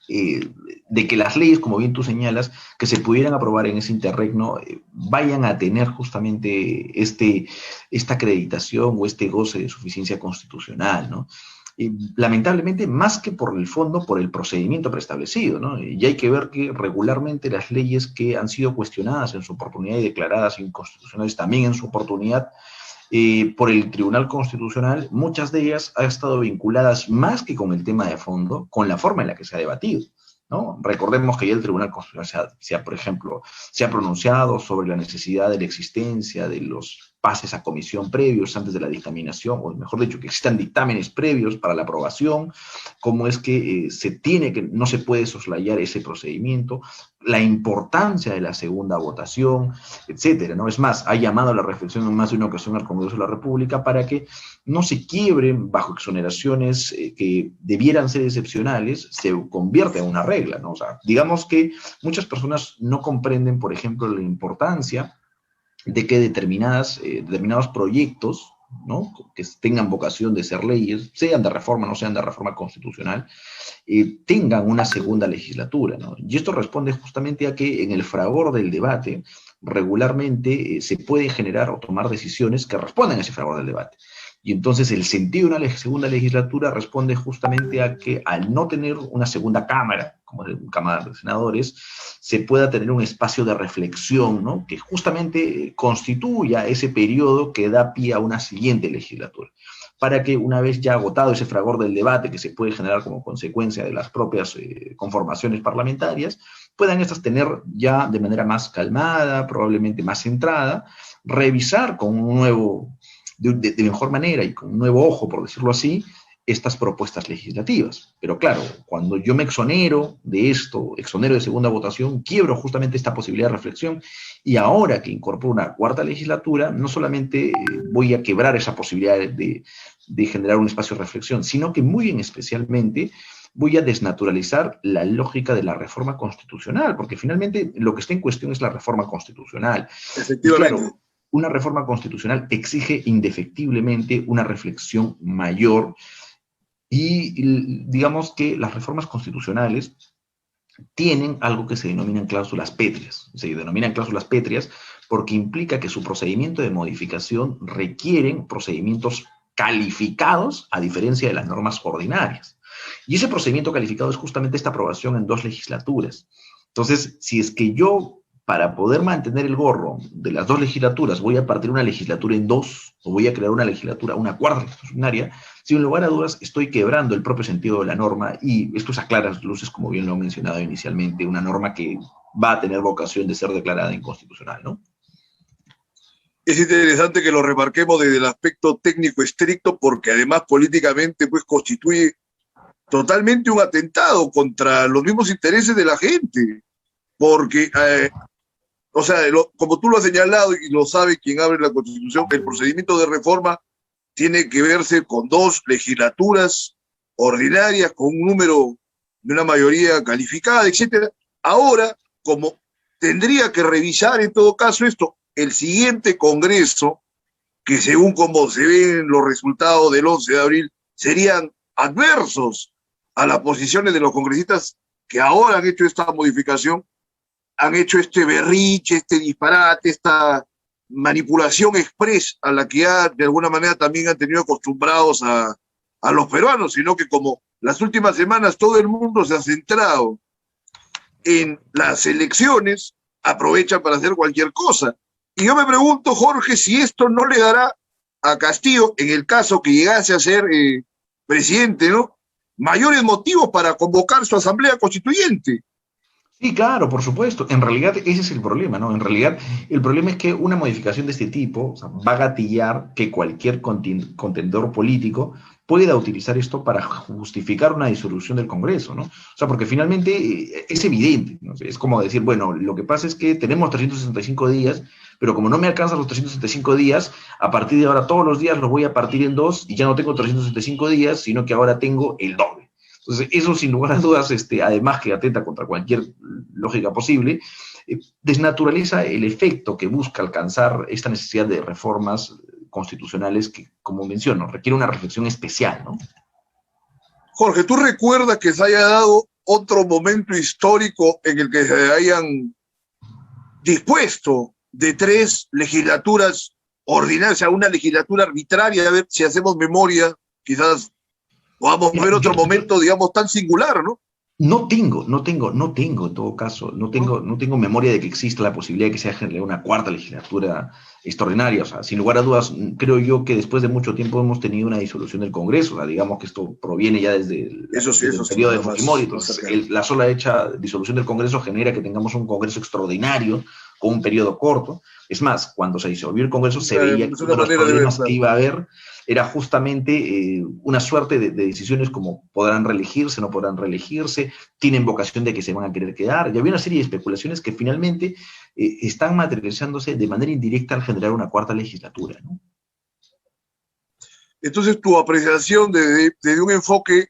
de que las leyes, como bien tú señalas, que se pudieran aprobar en ese interregno, vayan a tener justamente esta acreditación o este goce de suficiencia constitucional, ¿no? Lamentablemente, más que por el fondo, por el procedimiento preestablecido, ¿no? Y hay que ver que regularmente las leyes que han sido cuestionadas en su oportunidad y declaradas inconstitucionales también en su oportunidad, por el Tribunal Constitucional, muchas de ellas han estado vinculadas más que con el tema de fondo, con la forma en la que se ha debatido, ¿no? Recordemos que ya el Tribunal Constitucional por ejemplo, se ha pronunciado sobre la necesidad de la existencia de los pases a comisión previos antes de la dictaminación, o mejor dicho, que existan dictámenes previos para la aprobación, cómo es que no se puede soslayar ese procedimiento, la importancia de la segunda votación, etcétera, ¿no? Es más, ha llamado a la reflexión en más de una ocasión al Congreso de la República para que no se quiebren bajo exoneraciones que debieran ser excepcionales, se convierta en una regla, ¿no? O sea, digamos que muchas personas no comprenden, por ejemplo, la importancia de que determinados proyectos, ¿no?, que tengan vocación de ser leyes, sean de reforma, no sean de reforma constitucional, tengan una segunda legislatura, ¿no? Y esto responde justamente a que en el fragor del debate regularmente se puede generar o tomar decisiones que responden a ese fragor del debate. Y entonces el sentido de una segunda legislatura responde justamente a que al no tener una segunda cámara, como es una cámara de senadores, se pueda tener un espacio de reflexión, ¿no?, que justamente constituya ese periodo que da pie a una siguiente legislatura, para que una vez ya agotado ese fragor del debate que se puede generar como consecuencia de las propias conformaciones parlamentarias, puedan estas tener ya de manera más calmada, probablemente más centrada, revisar con un nuevo, de mejor manera y con un nuevo ojo, por decirlo así, estas propuestas legislativas. Pero claro, cuando yo me exonero de esto, exonero de segunda votación, quiebro justamente esta posibilidad de reflexión, y ahora que incorporo una cuarta legislatura, no solamente voy a quebrar esa posibilidad de generar un espacio de reflexión, sino que muy en especialmente voy a desnaturalizar la lógica de la reforma constitucional, porque finalmente lo que está en cuestión es la reforma constitucional. Efectivamente. Y claro, una reforma constitucional exige indefectiblemente una reflexión mayor, y digamos que las reformas constitucionales tienen algo que se denominan cláusulas pétreas. Se denominan cláusulas pétreas porque implica que su procedimiento de modificación requieren procedimientos calificados a diferencia de las normas ordinarias. Y ese procedimiento calificado es justamente esta aprobación en 2 legislaturas. Entonces, si es que yo para poder mantener el gorro de las dos legislaturas, voy a partir una legislatura en dos, o voy a crear una legislatura, una cuarta legislatura, sin lugar a dudas estoy quebrando el propio sentido de la norma, y esto es a claras luces, como bien lo he mencionado inicialmente, una norma que va a tener vocación de ser declarada inconstitucional, ¿no? Es interesante que lo remarquemos desde el aspecto técnico estricto, porque además políticamente pues constituye totalmente un atentado contra los mismos intereses de la gente, porque o sea, como tú lo has señalado y lo sabe quien abre la Constitución, el procedimiento de reforma tiene que verse con dos legislaturas ordinarias, con un número de una mayoría calificada, etcétera. Ahora, como tendría que revisar en todo caso esto el siguiente Congreso, que según como se ven los resultados del 11 de abril, serían adversos a las posiciones de los congresistas que ahora han hecho esta modificación, han hecho este berrinche, este disparate, esta manipulación express a la que ya de alguna manera también han tenido acostumbrados a los peruanos, sino que como las últimas semanas todo el mundo se ha centrado en las elecciones, aprovechan para hacer cualquier cosa. Y yo me pregunto, Jorge, si esto no le dará a Castillo, en el caso que llegase a ser presidente, ¿no?, mayores motivos para convocar su asamblea constituyente. Sí, claro, por supuesto. En realidad ese es el problema, ¿no? En realidad el problema es que una modificación de este tipo, o sea, va a gatillar que cualquier contendor político pueda utilizar esto para justificar una disolución del Congreso, ¿no? O sea, porque finalmente es evidente, ¿no? Es como decir, bueno, lo que pasa es que tenemos 365 días, pero como no me alcanzan los 365 días, a partir de ahora todos los días los voy a partir en dos y ya no tengo 365 días, sino que ahora tengo el doble. Entonces, eso sin lugar a dudas, además que atenta contra cualquier lógica posible, desnaturaliza el efecto que busca alcanzar esta necesidad de reformas constitucionales que, como menciono, requiere una reflexión especial, ¿no? Jorge, ¿tú recuerdas que se haya dado otro momento histórico en el que se hayan dispuesto de tres legislaturas ordinarias, o sea, una legislatura arbitraria? A ver si hacemos memoria, quizás podamos ver otro momento, digamos, tan singular, ¿no? No tengo en todo caso, no tengo memoria de que exista la posibilidad de que se haga una cuarta legislatura extraordinaria. O sea, sin lugar a dudas, creo yo que después de mucho tiempo hemos tenido una disolución del Congreso. O sea, digamos que esto proviene ya desde el periodo de Fujimori. Entonces, la sola hecha disolución del Congreso genera que tengamos un Congreso extraordinario con un periodo corto. Es más, cuando se disolvió el Congreso se veía que uno de los problemas que iba a haber era justamente una suerte de decisiones como podrán reelegirse, no podrán reelegirse, tienen vocación de que se van a querer quedar. Y había una serie de especulaciones que finalmente están materializándose de manera indirecta al generar una cuarta legislatura, ¿no? Entonces, tu apreciación desde un enfoque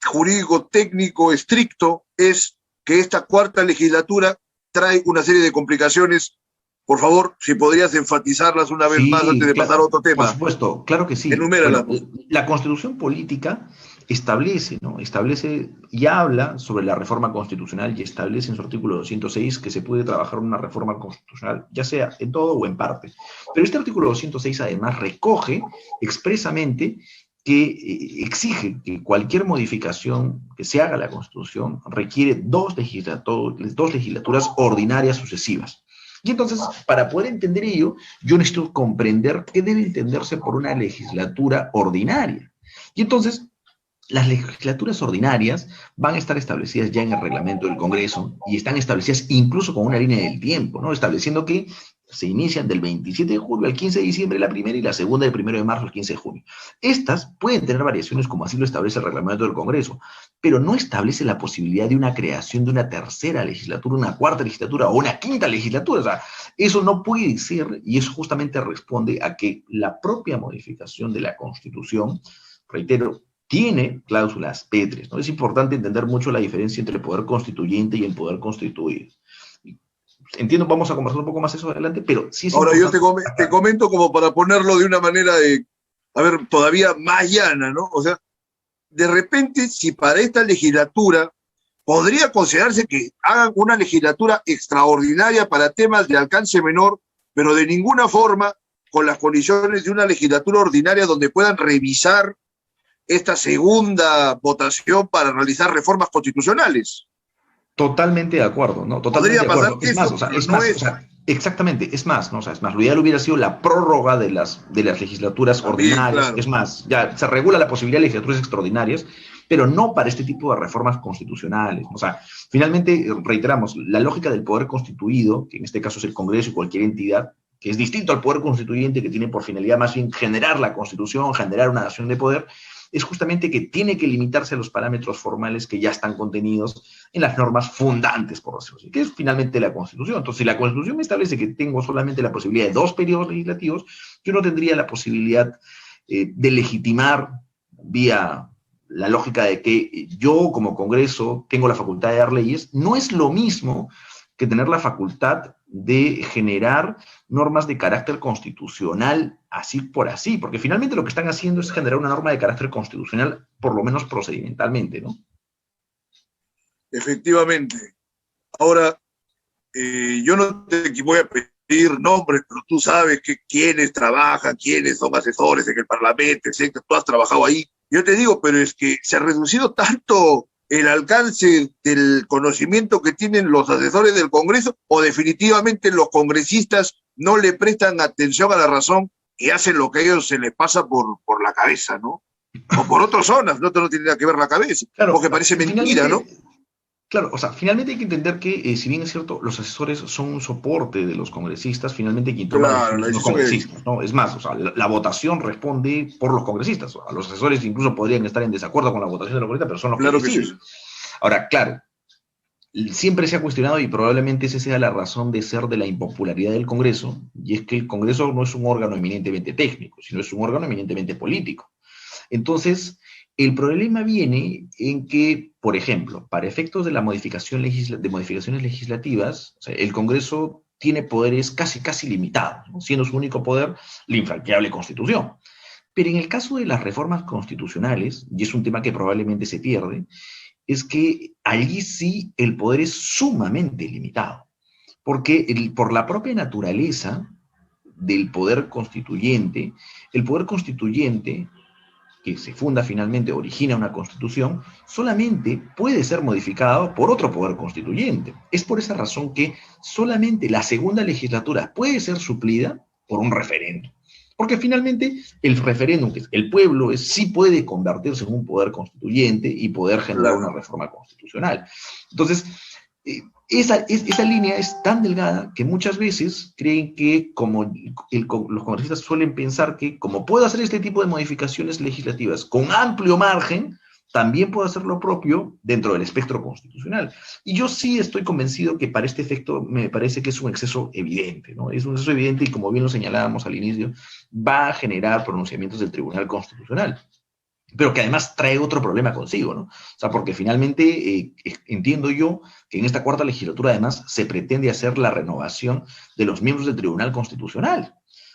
jurídico, técnico, estricto, es que esta cuarta legislatura trae una serie de complicaciones. Por favor, si podrías enfatizarlas una vez más antes de pasar a otro tema. Por supuesto, claro que sí. Enumérala. Bueno, la Constitución política establece, ¿no? Establece y habla sobre la reforma constitucional y establece en su artículo 206 que se puede trabajar una reforma constitucional, ya sea en todo o en parte. Pero este artículo 206 además recoge expresamente que exige que cualquier modificación que se haga a la Constitución requiere dos legislaturas ordinarias sucesivas. Y entonces, para poder entender ello, yo necesito comprender qué debe entenderse por una legislatura ordinaria. Y entonces, las legislaturas ordinarias van a estar establecidas ya en el reglamento del Congreso y están establecidas incluso con una línea del tiempo, ¿no? Estableciendo que se inician del 27 de julio al 15 de diciembre la primera y la segunda del 1 de marzo al 15 de junio. Estas pueden tener variaciones como así lo establece el reglamento del Congreso, pero no establece la posibilidad de una creación de una tercera legislatura, una cuarta legislatura o una quinta legislatura. O sea, eso no puede ser, y eso justamente responde a que la propia modificación de la Constitución, reitero, tiene cláusulas pétreas, ¿no? Es importante entender mucho la diferencia entre el poder constituyente y el poder constituido. Entiendo, vamos a conversar un poco más eso adelante, pero sí es ahora yo te comento como para ponerlo de una manera todavía más llana, ¿no? O sea, de repente, si para esta legislatura podría considerarse que hagan una legislatura extraordinaria para temas de alcance menor, pero de ninguna forma con las condiciones de una legislatura ordinaria donde puedan revisar esta segunda votación para realizar reformas constitucionales. Totalmente de acuerdo, ¿no? Totalmente Podría de acuerdo. pasar Es más, eso, o sea, pero es no más, o es. sea, exactamente, es más, ¿no? O sea, es más, lo ideal hubiera sido la prórroga de las legislaturas También, ordinarias, claro. es más, ya se regula la posibilidad de legislaturas extraordinarias, pero no para este tipo de reformas constitucionales. O sea, finalmente, reiteramos, la lógica del poder constituido, que en este caso es el Congreso y cualquier entidad, que es distinto al poder constituyente, que tiene por finalidad más bien generar la constitución, generar una nación de poder, es justamente que tiene que limitarse a los parámetros formales que ya están contenidos en las normas fundantes, por decirlo así, que es finalmente la Constitución. Entonces, si la Constitución me establece que tengo solamente la posibilidad de 2 periodos legislativos, yo no tendría la posibilidad de legitimar vía la lógica de que yo como Congreso tengo la facultad de dar leyes. No es lo mismo que tener la facultad de generar normas de carácter constitucional así por así, porque finalmente lo que están haciendo es generar una norma de carácter constitucional, por lo menos procedimentalmente, ¿no? Efectivamente. Ahora, yo no te voy a pedir nombres, pero tú sabes que quiénes trabajan, quiénes son asesores en el Parlamento, etcétera. Tú has trabajado ahí. Yo te digo, pero es que se ha reducido tanto el alcance del conocimiento que tienen los asesores del Congreso, o definitivamente los congresistas no le prestan atención a la razón y hacen lo que a ellos se les pasa por la cabeza, ¿no? O por otras zonas, no tiene nada que ver la cabeza, Claro, porque parece mentira, ¿no? claro, o sea, finalmente hay que entender que, si bien es cierto, los asesores son un soporte de los congresistas, finalmente quien toma Claro, decisiones la son los decisión es de ellos. congresistas, ¿no? Es más, o sea, la votación responde por los congresistas. O sea, los asesores incluso podrían estar en desacuerdo con la votación de los congresistas, pero son los que Claro que sí. deciden. Ahora, claro, siempre se ha cuestionado, y probablemente esa sea la razón de ser de la impopularidad del Congreso, y es que el Congreso no es un órgano eminentemente técnico, sino es un órgano eminentemente político. Entonces, el problema viene en que, por ejemplo, para efectos de la de modificaciones legislativas, o sea, el Congreso tiene poderes casi limitados, ¿no? Siendo su único poder la infranqueable Constitución. Pero en el caso de las reformas constitucionales, y es un tema que probablemente se pierde, es que allí sí el poder es sumamente limitado, porque por la propia naturaleza del el poder constituyente que se funda finalmente, origina una constitución, solamente puede ser modificado por otro poder constituyente. Es por esa razón que solamente la segunda legislatura puede ser suplida por un referéndum. Porque finalmente el referéndum, que es el pueblo, sí puede convertirse en un poder constituyente y poder generar una Claro. reforma constitucional. Entonces, esa línea es tan delgada que muchas veces creen que, como los congresistas suelen pensar que, como puedo hacer este tipo de modificaciones legislativas con amplio margen, también puedo hacer lo propio dentro del espectro constitucional. Y yo sí estoy convencido que para este efecto me parece que es un exceso evidente, ¿no? Es un exceso evidente y, como bien lo señalábamos al inicio, va a generar pronunciamientos del Tribunal Constitucional, pero que además trae otro problema consigo, ¿no? O sea, porque finalmente entiendo yo que en esta cuarta legislatura además se pretende hacer la renovación de los miembros del Tribunal Constitucional,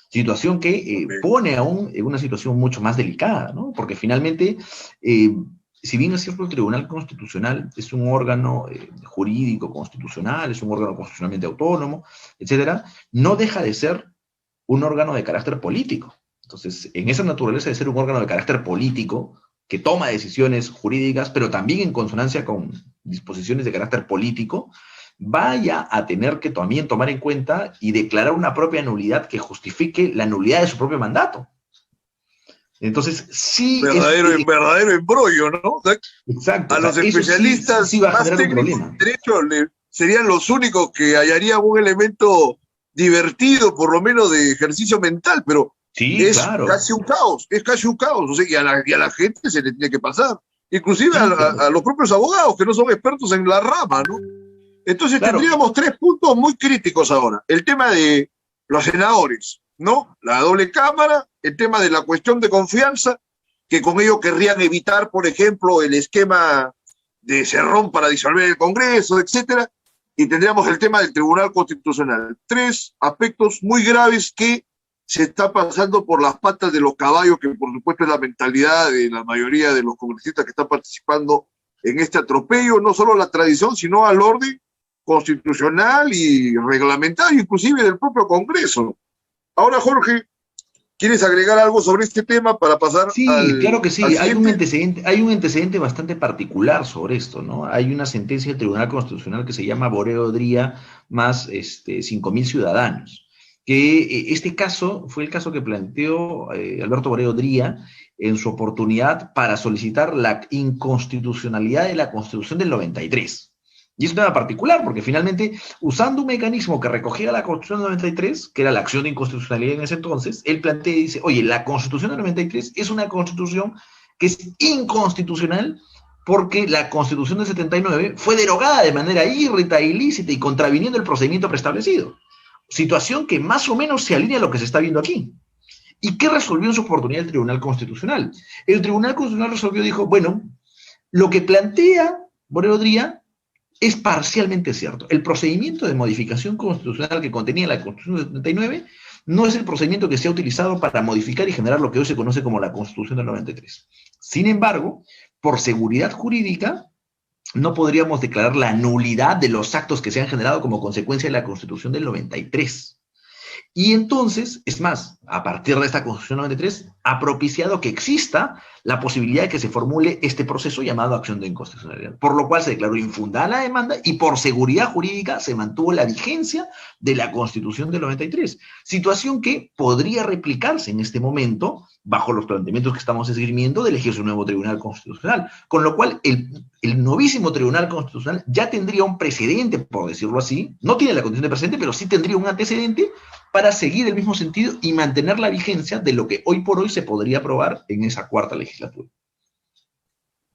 situación que pone aún en una situación mucho más delicada, ¿no? Porque finalmente, si bien es cierto, el Tribunal Constitucional es un órgano jurídico constitucional, es un órgano constitucionalmente autónomo, etcétera, no deja de ser un órgano de carácter político. Entonces, en esa naturaleza de ser un órgano de carácter político, que toma decisiones jurídicas, pero también en consonancia con disposiciones de carácter político, vaya a tener que también tomar en cuenta y declarar una propia nulidad que justifique la nulidad de su propio mandato. Entonces, sí verdadero embrollo, ¿no? O sea, exacto, a o sea, los especialistas sí va a más generar un técnicos problema. en derecho serían los únicos que hallarían un elemento divertido, por lo menos de ejercicio mental, pero Sí, es claro. casi un caos, o sea, y a la gente se le tiene que pasar, inclusive Sí, claro. a los propios abogados que no son expertos en la rama, ¿no? Entonces Claro. tendríamos 3 puntos muy críticos ahora. El tema de los senadores, ¿no? La doble cámara, el tema de la cuestión de confianza, que con ello querrían evitar, por ejemplo, el esquema de Cerrón para disolver el Congreso, etcétera, y tendríamos el tema del Tribunal Constitucional. 3 aspectos muy graves que se está pasando por las patas de los caballos, que por supuesto es la mentalidad de la mayoría de los congresistas que están participando en este atropello, no solo a la tradición, sino al orden constitucional y reglamentario, inclusive del propio Congreso. Ahora, Jorge, ¿Quieres agregar algo sobre este tema para pasar Sí, claro que sí. al Hay siguiente? hay un antecedente bastante particular sobre esto, ¿no? Hay una sentencia del Tribunal Constitucional que se llama Boreo Dría más 5.000 ciudadanos. Que este caso fue el caso que planteó Alberto Boreo Dría en su oportunidad para solicitar la inconstitucionalidad de la Constitución del 93. Y es un tema particular, porque finalmente, usando un mecanismo que recogía la Constitución del 93, que era la acción de inconstitucionalidad en ese entonces, él plantea y dice, oye, la Constitución del 93 es una Constitución que es inconstitucional porque la Constitución del 79 fue derogada de manera írrita, ilícita y contraviniendo el procedimiento preestablecido. Situación que más o menos se alinea a lo que se está viendo aquí. ¿Y qué resolvió en su oportunidad el Tribunal Constitucional? El Tribunal Constitucional resolvió, dijo, bueno, lo que plantea Boreo Dría es parcialmente cierto. El procedimiento de modificación constitucional que contenía la Constitución del 79 no es el procedimiento que se ha utilizado para modificar y generar lo que hoy se conoce como la Constitución del 93. Sin embargo, por seguridad jurídica, no podríamos declarar la nulidad de los actos que se han generado como consecuencia de la Constitución del 93. Y entonces, es más, a partir de esta Constitución 93, ha propiciado que exista la posibilidad de que se formule este proceso llamado acción de inconstitucionalidad, por lo cual se declaró infundada la demanda y por seguridad jurídica se mantuvo la vigencia de la Constitución del 93, situación que podría replicarse en este momento bajo los planteamientos que estamos esgrimiendo de elegirse un nuevo Tribunal Constitucional, con lo cual el novísimo Tribunal Constitucional ya tendría un precedente, por decirlo así, no tiene la condición de precedente, pero sí tendría un antecedente para seguir el mismo sentido y mantener la vigencia de lo que hoy por hoy se podría aprobar en esa cuarta legislatura.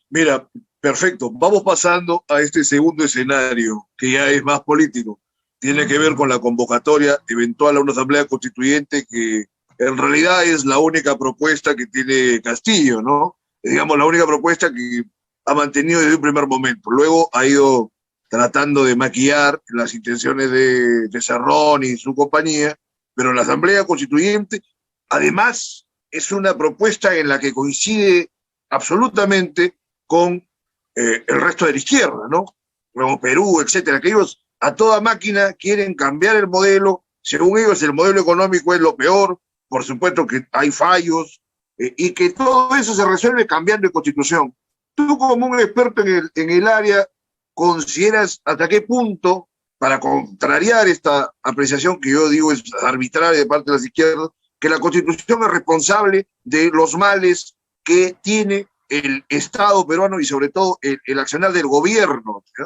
Mira, perfecto. Vamos pasando a este segundo escenario, que ya es más político. Tiene que ver con la convocatoria eventual a una asamblea constituyente que en realidad es la única propuesta que tiene Castillo, ¿no? Digamos, la única propuesta que ha mantenido desde un primer momento. Luego ha ido tratando de maquillar las intenciones de Cerrón y su compañía, pero la asamblea constituyente, además, es una propuesta en la que coincide absolutamente con el resto de la izquierda, ¿no? Como Perú, etcétera, que ellos a toda máquina quieren cambiar el modelo. Según ellos, el modelo económico es lo peor, por supuesto que hay fallos, y que todo eso se resuelve cambiando de constitución. Tú, como un experto en el área, ¿consideras hasta qué punto, para contrariar esta apreciación que yo digo es arbitraria de parte de las izquierdas, que la Constitución es responsable de los males que tiene el Estado peruano y sobre todo el accionar del gobierno? ¿Sí?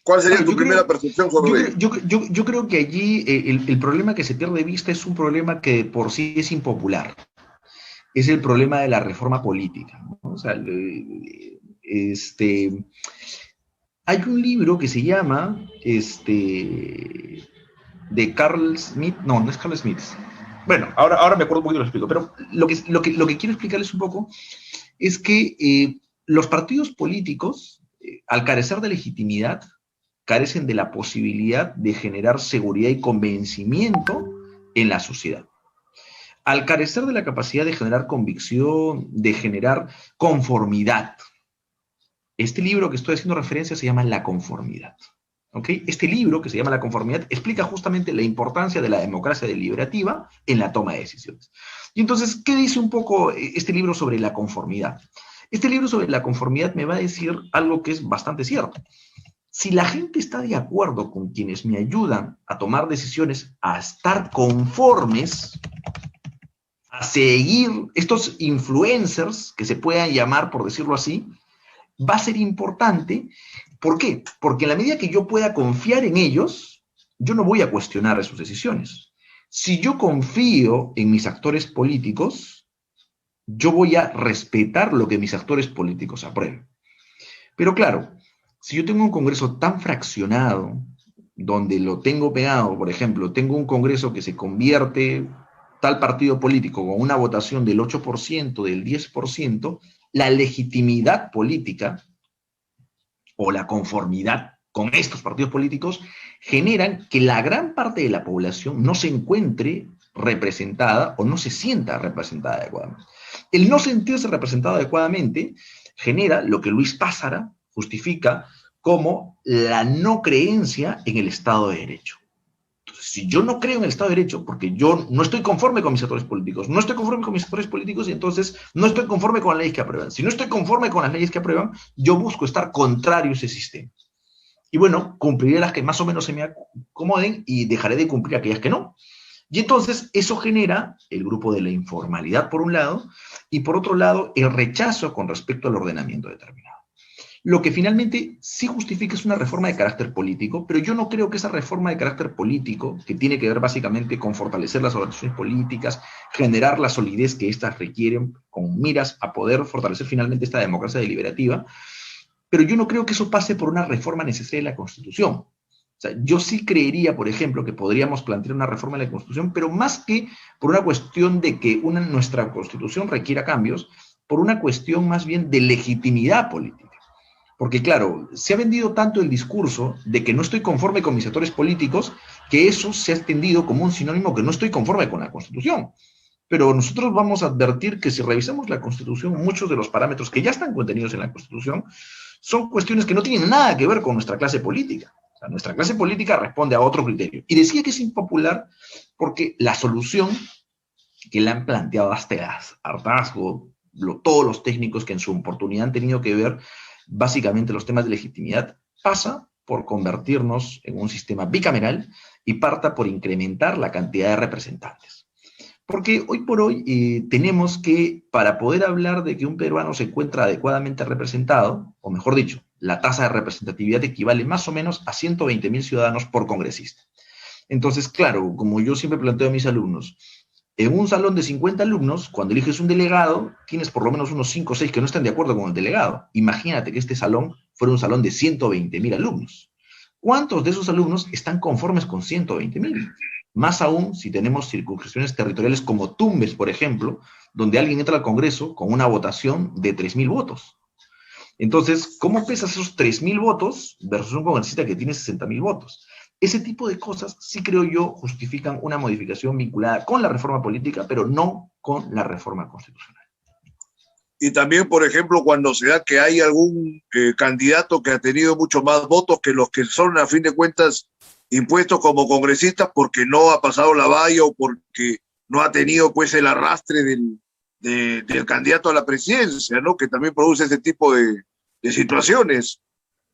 ¿Cuál sería tu primera percepción sobre ello? Yo creo que allí el problema que se pierde de vista es un problema que por sí es impopular. Es el problema de la reforma política, ¿no? O sea, hay un libro que se llama de Carl Smith, no es Carl Smith. Bueno, ahora me acuerdo un poquito y lo explico, pero lo que quiero explicarles un poco es que los partidos políticos, al carecer de legitimidad, carecen de la posibilidad de generar seguridad y convencimiento en la sociedad. Al carecer de la capacidad de generar convicción, de generar conformidad. Este libro que estoy haciendo referencia se llama La Conformidad. ¿Okay? Este libro, que se llama La Conformidad, explica justamente la importancia de la democracia deliberativa en la toma de decisiones. Y entonces, ¿qué dice un poco este libro sobre la conformidad? Este libro sobre la conformidad me va a decir algo que es bastante cierto. Si la gente está de acuerdo con quienes me ayudan a tomar decisiones, a estar conformes, a seguir estos influencers, que se puedan llamar, por decirlo así, va a ser importante. ¿Por qué? Porque en la medida que yo pueda confiar en ellos, yo no voy a cuestionar sus decisiones. Si yo confío en mis actores políticos, yo voy a respetar lo que mis actores políticos aprueben. Pero claro, si yo tengo un Congreso tan fraccionado, donde lo tengo pegado, por ejemplo, tengo un Congreso que se convierte tal partido político con una votación del 8%, del 10%, la legitimidad política o la conformidad con estos partidos políticos generan que la gran parte de la población no se encuentre representada o no se sienta representada adecuadamente. El no sentirse representado adecuadamente genera lo que Luis Pázara justifica como la no creencia en el Estado de Derecho. Entonces, si yo no creo en el Estado de Derecho, porque yo no estoy conforme con mis actores políticos, no estoy conforme con mis actores políticos, y entonces no estoy conforme con las leyes que aprueban. Si no estoy conforme con las leyes que aprueban, yo busco estar contrario a ese sistema. Y bueno, cumpliré las que más o menos se me acomoden y dejaré de cumplir aquellas que no. Y entonces eso genera el grupo de la informalidad por un lado, y por otro lado el rechazo con respecto al ordenamiento determinado. Lo que finalmente sí justifica es una reforma de carácter político, pero yo no creo que esa reforma de carácter político, que tiene que ver básicamente con fortalecer las organizaciones políticas, generar la solidez que éstas requieren, con miras a poder fortalecer finalmente esta democracia deliberativa, pero yo no creo que eso pase por una reforma necesaria de la Constitución. O sea, yo sí creería, por ejemplo, que podríamos plantear una reforma de la Constitución, pero más que por una cuestión de que nuestra Constitución requiera cambios, por una cuestión más bien de legitimidad política. Porque claro, se ha vendido tanto el discurso de que no estoy conforme con mis actores políticos, que eso se ha extendido como un sinónimo que no estoy conforme con la Constitución. Pero nosotros vamos a advertir que si revisamos la Constitución, muchos de los parámetros que ya están contenidos en la Constitución son cuestiones que no tienen nada que ver con nuestra clase política. O sea, nuestra clase política responde a otro criterio. Y decía que es impopular porque la solución que le han planteado hasta hartazgo todos los técnicos que en su oportunidad han tenido que ver básicamente los temas de legitimidad, pasa por convertirnos en un sistema bicameral y parta por incrementar la cantidad de representantes. Porque hoy por hoy tenemos que, para poder hablar de que un peruano se encuentra adecuadamente representado, o mejor dicho, la tasa de representatividad equivale más o menos a 120.000 ciudadanos por congresista. Entonces, claro, como yo siempre planteo a mis alumnos, en un salón de 50 alumnos, cuando eliges un delegado, tienes por lo menos unos 5 o 6 que no están de acuerdo con el delegado. Imagínate que este salón fuera un salón de 120.000 alumnos. ¿Cuántos de esos alumnos están conformes con 120.000? Más aún si tenemos circunscripciones territoriales como Tumbes, por ejemplo, donde alguien entra al Congreso con una votación de 3.000 votos. Entonces, ¿cómo pesas esos 3.000 votos versus un congresista que tiene 60.000 votos? Ese tipo de cosas, sí creo yo, justifican una modificación vinculada con la reforma política, pero no con la reforma constitucional. Y también, por ejemplo, cuando se da que hay algún candidato que ha tenido mucho más votos que los que son, a fin de cuentas, impuestos como congresistas porque no ha pasado la valla o porque no ha tenido pues el arrastre del candidato a la presidencia, ¿no? Que también produce ese tipo de situaciones.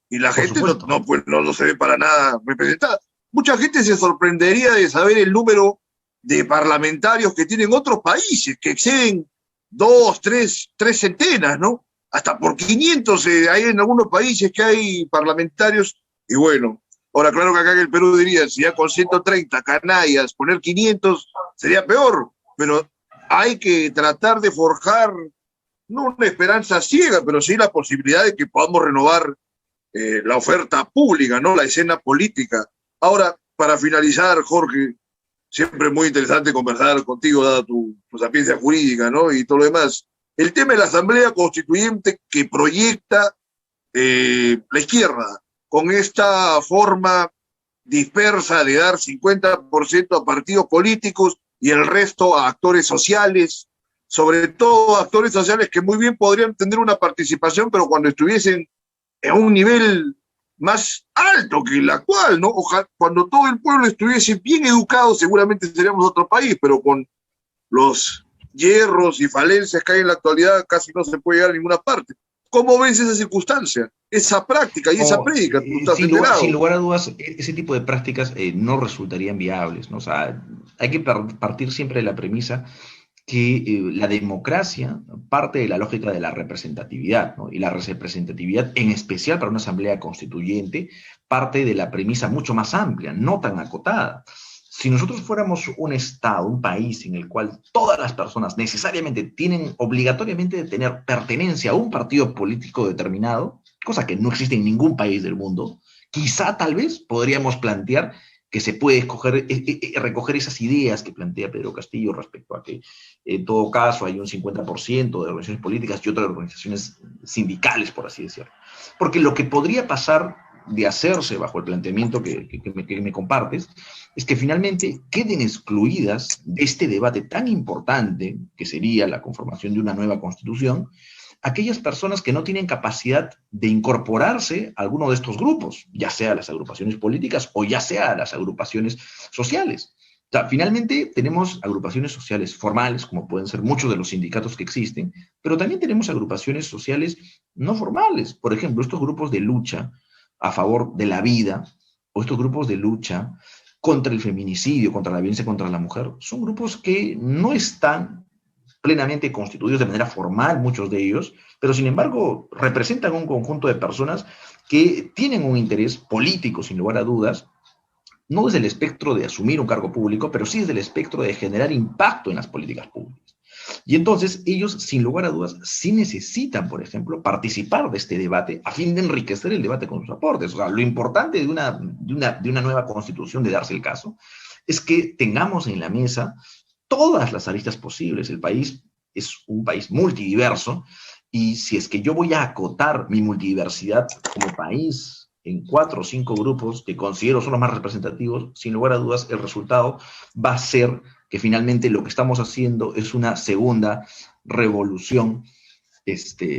Y la gente pues, no se ve para nada representada. Mucha gente se sorprendería de saber el número de parlamentarios que tienen otros países, que exceden 2, 3 centenas, ¿no? Hasta por 500 hay en algunos países que hay parlamentarios. Y bueno, ahora claro que acá en el Perú dirían, si ya con 130 canallas poner 500 sería peor, pero hay que tratar de forjar, no una esperanza ciega, pero sí la posibilidad de que podamos renovar la oferta pública, ¿no? La escena política. Ahora, para finalizar, Jorge, siempre muy interesante conversar contigo, dada tu sapiencia jurídica, ¿no? Y todo lo demás. El tema de la Asamblea Constituyente que proyecta la izquierda, con esta forma dispersa de dar 50% a partidos políticos y el resto a actores sociales, sobre todo actores sociales que muy bien podrían tener una participación, pero cuando estuviesen en un nivel más alto que el actual, ¿no? Ojalá, cuando todo el pueblo estuviese bien educado, seguramente seríamos otro país, pero con los hierros y falencias que hay en la actualidad, casi no se puede llegar a ninguna parte. ¿Cómo ves esa circunstancia, esa práctica y esa prédica? Sin lugar a dudas, ese tipo de prácticas no resultarían viables, ¿no? O sea, hay que partir siempre de la premisa que la democracia parte de la lógica de la representatividad, ¿no? Y la representatividad, en especial para una asamblea constituyente, parte de la premisa mucho más amplia, no tan acotada. Si nosotros fuéramos un Estado, un país en el cual todas las personas necesariamente tienen obligatoriamente de tener pertenencia a un partido político determinado, cosa que no existe en ningún país del mundo, quizá tal vez podríamos plantear que se puede recoger esas ideas que plantea Pedro Castillo respecto a que en todo caso hay un 50% de organizaciones políticas y otras organizaciones sindicales, por así decirlo. Porque lo que podría pasar de hacerse bajo el planteamiento que me compartes es que finalmente queden excluidas de este debate tan importante que sería la conformación de una nueva constitución aquellas personas que no tienen capacidad de incorporarse a alguno de estos grupos, ya sea las agrupaciones políticas o ya sea las agrupaciones sociales. O sea, finalmente tenemos agrupaciones sociales formales, como pueden ser muchos de los sindicatos que existen, pero también tenemos agrupaciones sociales no formales. Por ejemplo, estos grupos de lucha a favor de la vida o estos grupos de lucha contra el feminicidio, contra la violencia contra la mujer, son grupos que no están plenamente constituidos de manera formal, muchos de ellos, pero sin embargo representan un conjunto de personas que tienen un interés político, sin lugar a dudas, no desde el espectro de asumir un cargo público, pero sí desde el espectro de generar impacto en las políticas públicas. Y entonces ellos, sin lugar a dudas, sí necesitan, por ejemplo, participar de este debate a fin de enriquecer el debate con sus aportes. O sea, lo importante de una nueva constitución, de darse el caso, es que tengamos en la mesa todas las aristas posibles. El país es un país multidiverso, y si es que yo voy a acotar mi multidiversidad como país en 4 o 5 grupos que considero son los más representativos, sin lugar a dudas, el resultado va a ser que finalmente lo que estamos haciendo es una segunda revolución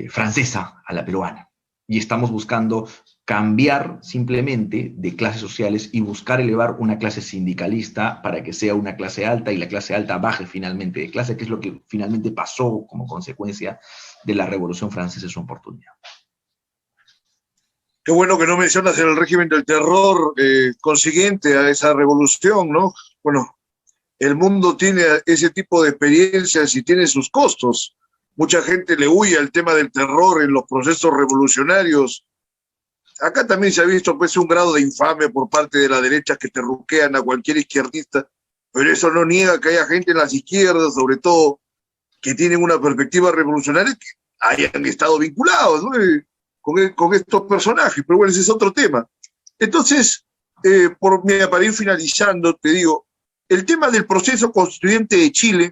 francesa a la peruana. Y estamos buscando cambiar simplemente de clases sociales y buscar elevar una clase sindicalista para que sea una clase alta, y la clase alta baje finalmente de clase, que es lo que finalmente pasó como consecuencia de la Revolución Francesa en su oportunidad. Qué bueno que no mencionas el régimen del terror consiguiente a esa revolución, ¿no? Bueno, el mundo tiene ese tipo de experiencias y tiene sus costos. Mucha gente le huye al tema del terror en los procesos revolucionarios. Acá también se ha visto pues un grado de infamia por parte de la derecha que terruquean a cualquier izquierdista, pero eso no niega que haya gente en las izquierdas, sobre todo, que tienen una perspectiva revolucionaria, que hayan estado vinculados, ¿no? Con estos personajes, pero bueno, ese es otro tema. Entonces, para ir finalizando, te digo, el tema del proceso constituyente de Chile,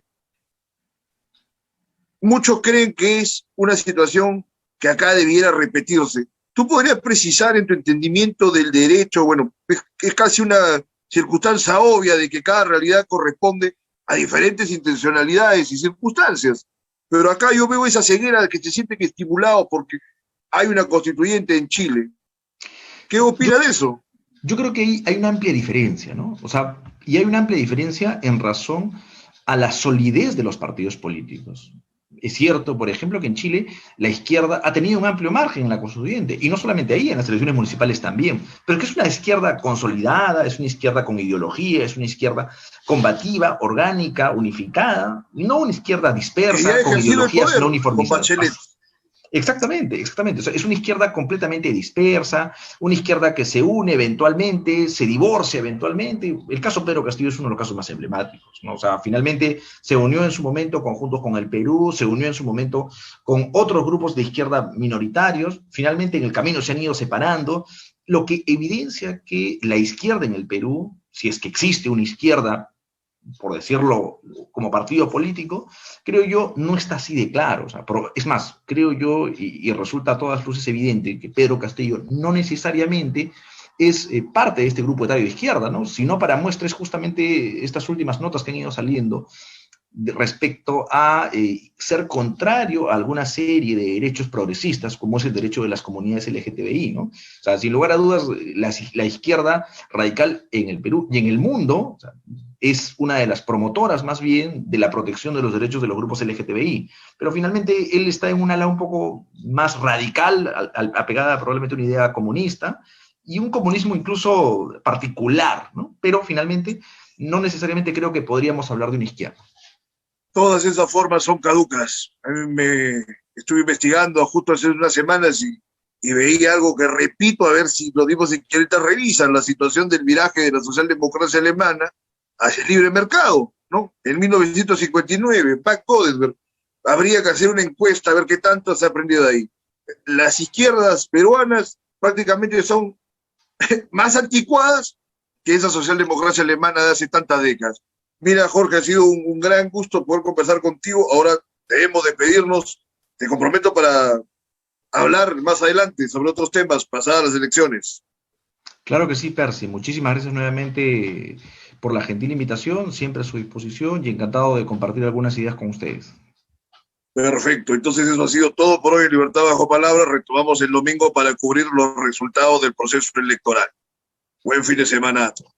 muchos creen que es una situación que acá debiera repetirse. ¿Tú podrías precisar en tu entendimiento del derecho? Bueno, es casi una circunstancia obvia de que cada realidad corresponde a diferentes intencionalidades y circunstancias, pero acá yo veo esa ceguera de que se sienten estimulados porque hay una constituyente en Chile. ¿Qué opina de eso? Yo creo que hay una amplia diferencia, ¿no? O sea, y hay una amplia diferencia en razón a la solidez de los partidos políticos. Es cierto, por ejemplo, que en Chile la izquierda ha tenido un amplio margen en la constituyente, y no solamente ahí, en las elecciones municipales también, pero que es una izquierda consolidada, es una izquierda con ideología, es una izquierda combativa, orgánica, unificada, no una izquierda dispersa, con ideologías no uniformizadas. Exactamente, exactamente. O sea, es una izquierda completamente dispersa, una izquierda que se une eventualmente, se divorcia eventualmente. El caso Pedro Castillo es uno de los casos más emblemáticos, ¿no? O sea, finalmente se unió en su momento con Juntos con el Perú, se unió en su momento con otros grupos de izquierda minoritarios, finalmente en el camino se han ido separando, lo que evidencia que la izquierda en el Perú, si es que existe una izquierda, por decirlo como partido político, creo yo, no está así de claro. O sea, es más, creo yo, y resulta a todas luces evidente, que Pedro Castillo no necesariamente es parte de este grupo etario de izquierda, ¿no? Sino para muestra es justamente estas últimas notas que han ido saliendo respecto a ser contrario a alguna serie de derechos progresistas, como es el derecho de las comunidades LGTBI, ¿no? O sea, sin lugar a dudas, la izquierda radical en el Perú y en el mundo, o sea, es una de las promotoras más bien de la protección de los derechos de los grupos LGTBI, pero finalmente él está en un ala un poco más radical, apegada probablemente a una idea comunista, y un comunismo incluso particular, ¿no? Pero finalmente no necesariamente creo que podríamos hablar de una izquierda. Todas esas formas son caducas. A mí me estuve investigando justo hace unas semanas y veía algo que repito, a ver si los mismos izquierdistas revisan la situación del viraje de la socialdemocracia alemana hacia el libre mercado, ¿no? En 1959, Max Godesberg, habría que hacer una encuesta a ver qué tanto se ha aprendido de ahí. Las izquierdas peruanas prácticamente son más anticuadas que esa socialdemocracia alemana de hace tantas décadas. Mira, Jorge, ha sido un gran gusto poder conversar contigo. Ahora debemos despedirnos. Te comprometo para hablar más adelante sobre otros temas pasadas las elecciones. Claro que sí, Percy. Muchísimas gracias nuevamente por la gentil invitación, siempre a su disposición y encantado de compartir algunas ideas con ustedes. Perfecto, entonces eso ha sido todo por hoy en Libertad Bajo Palabra. Retomamos el domingo para cubrir los resultados del proceso electoral. Buen fin de semana a todos.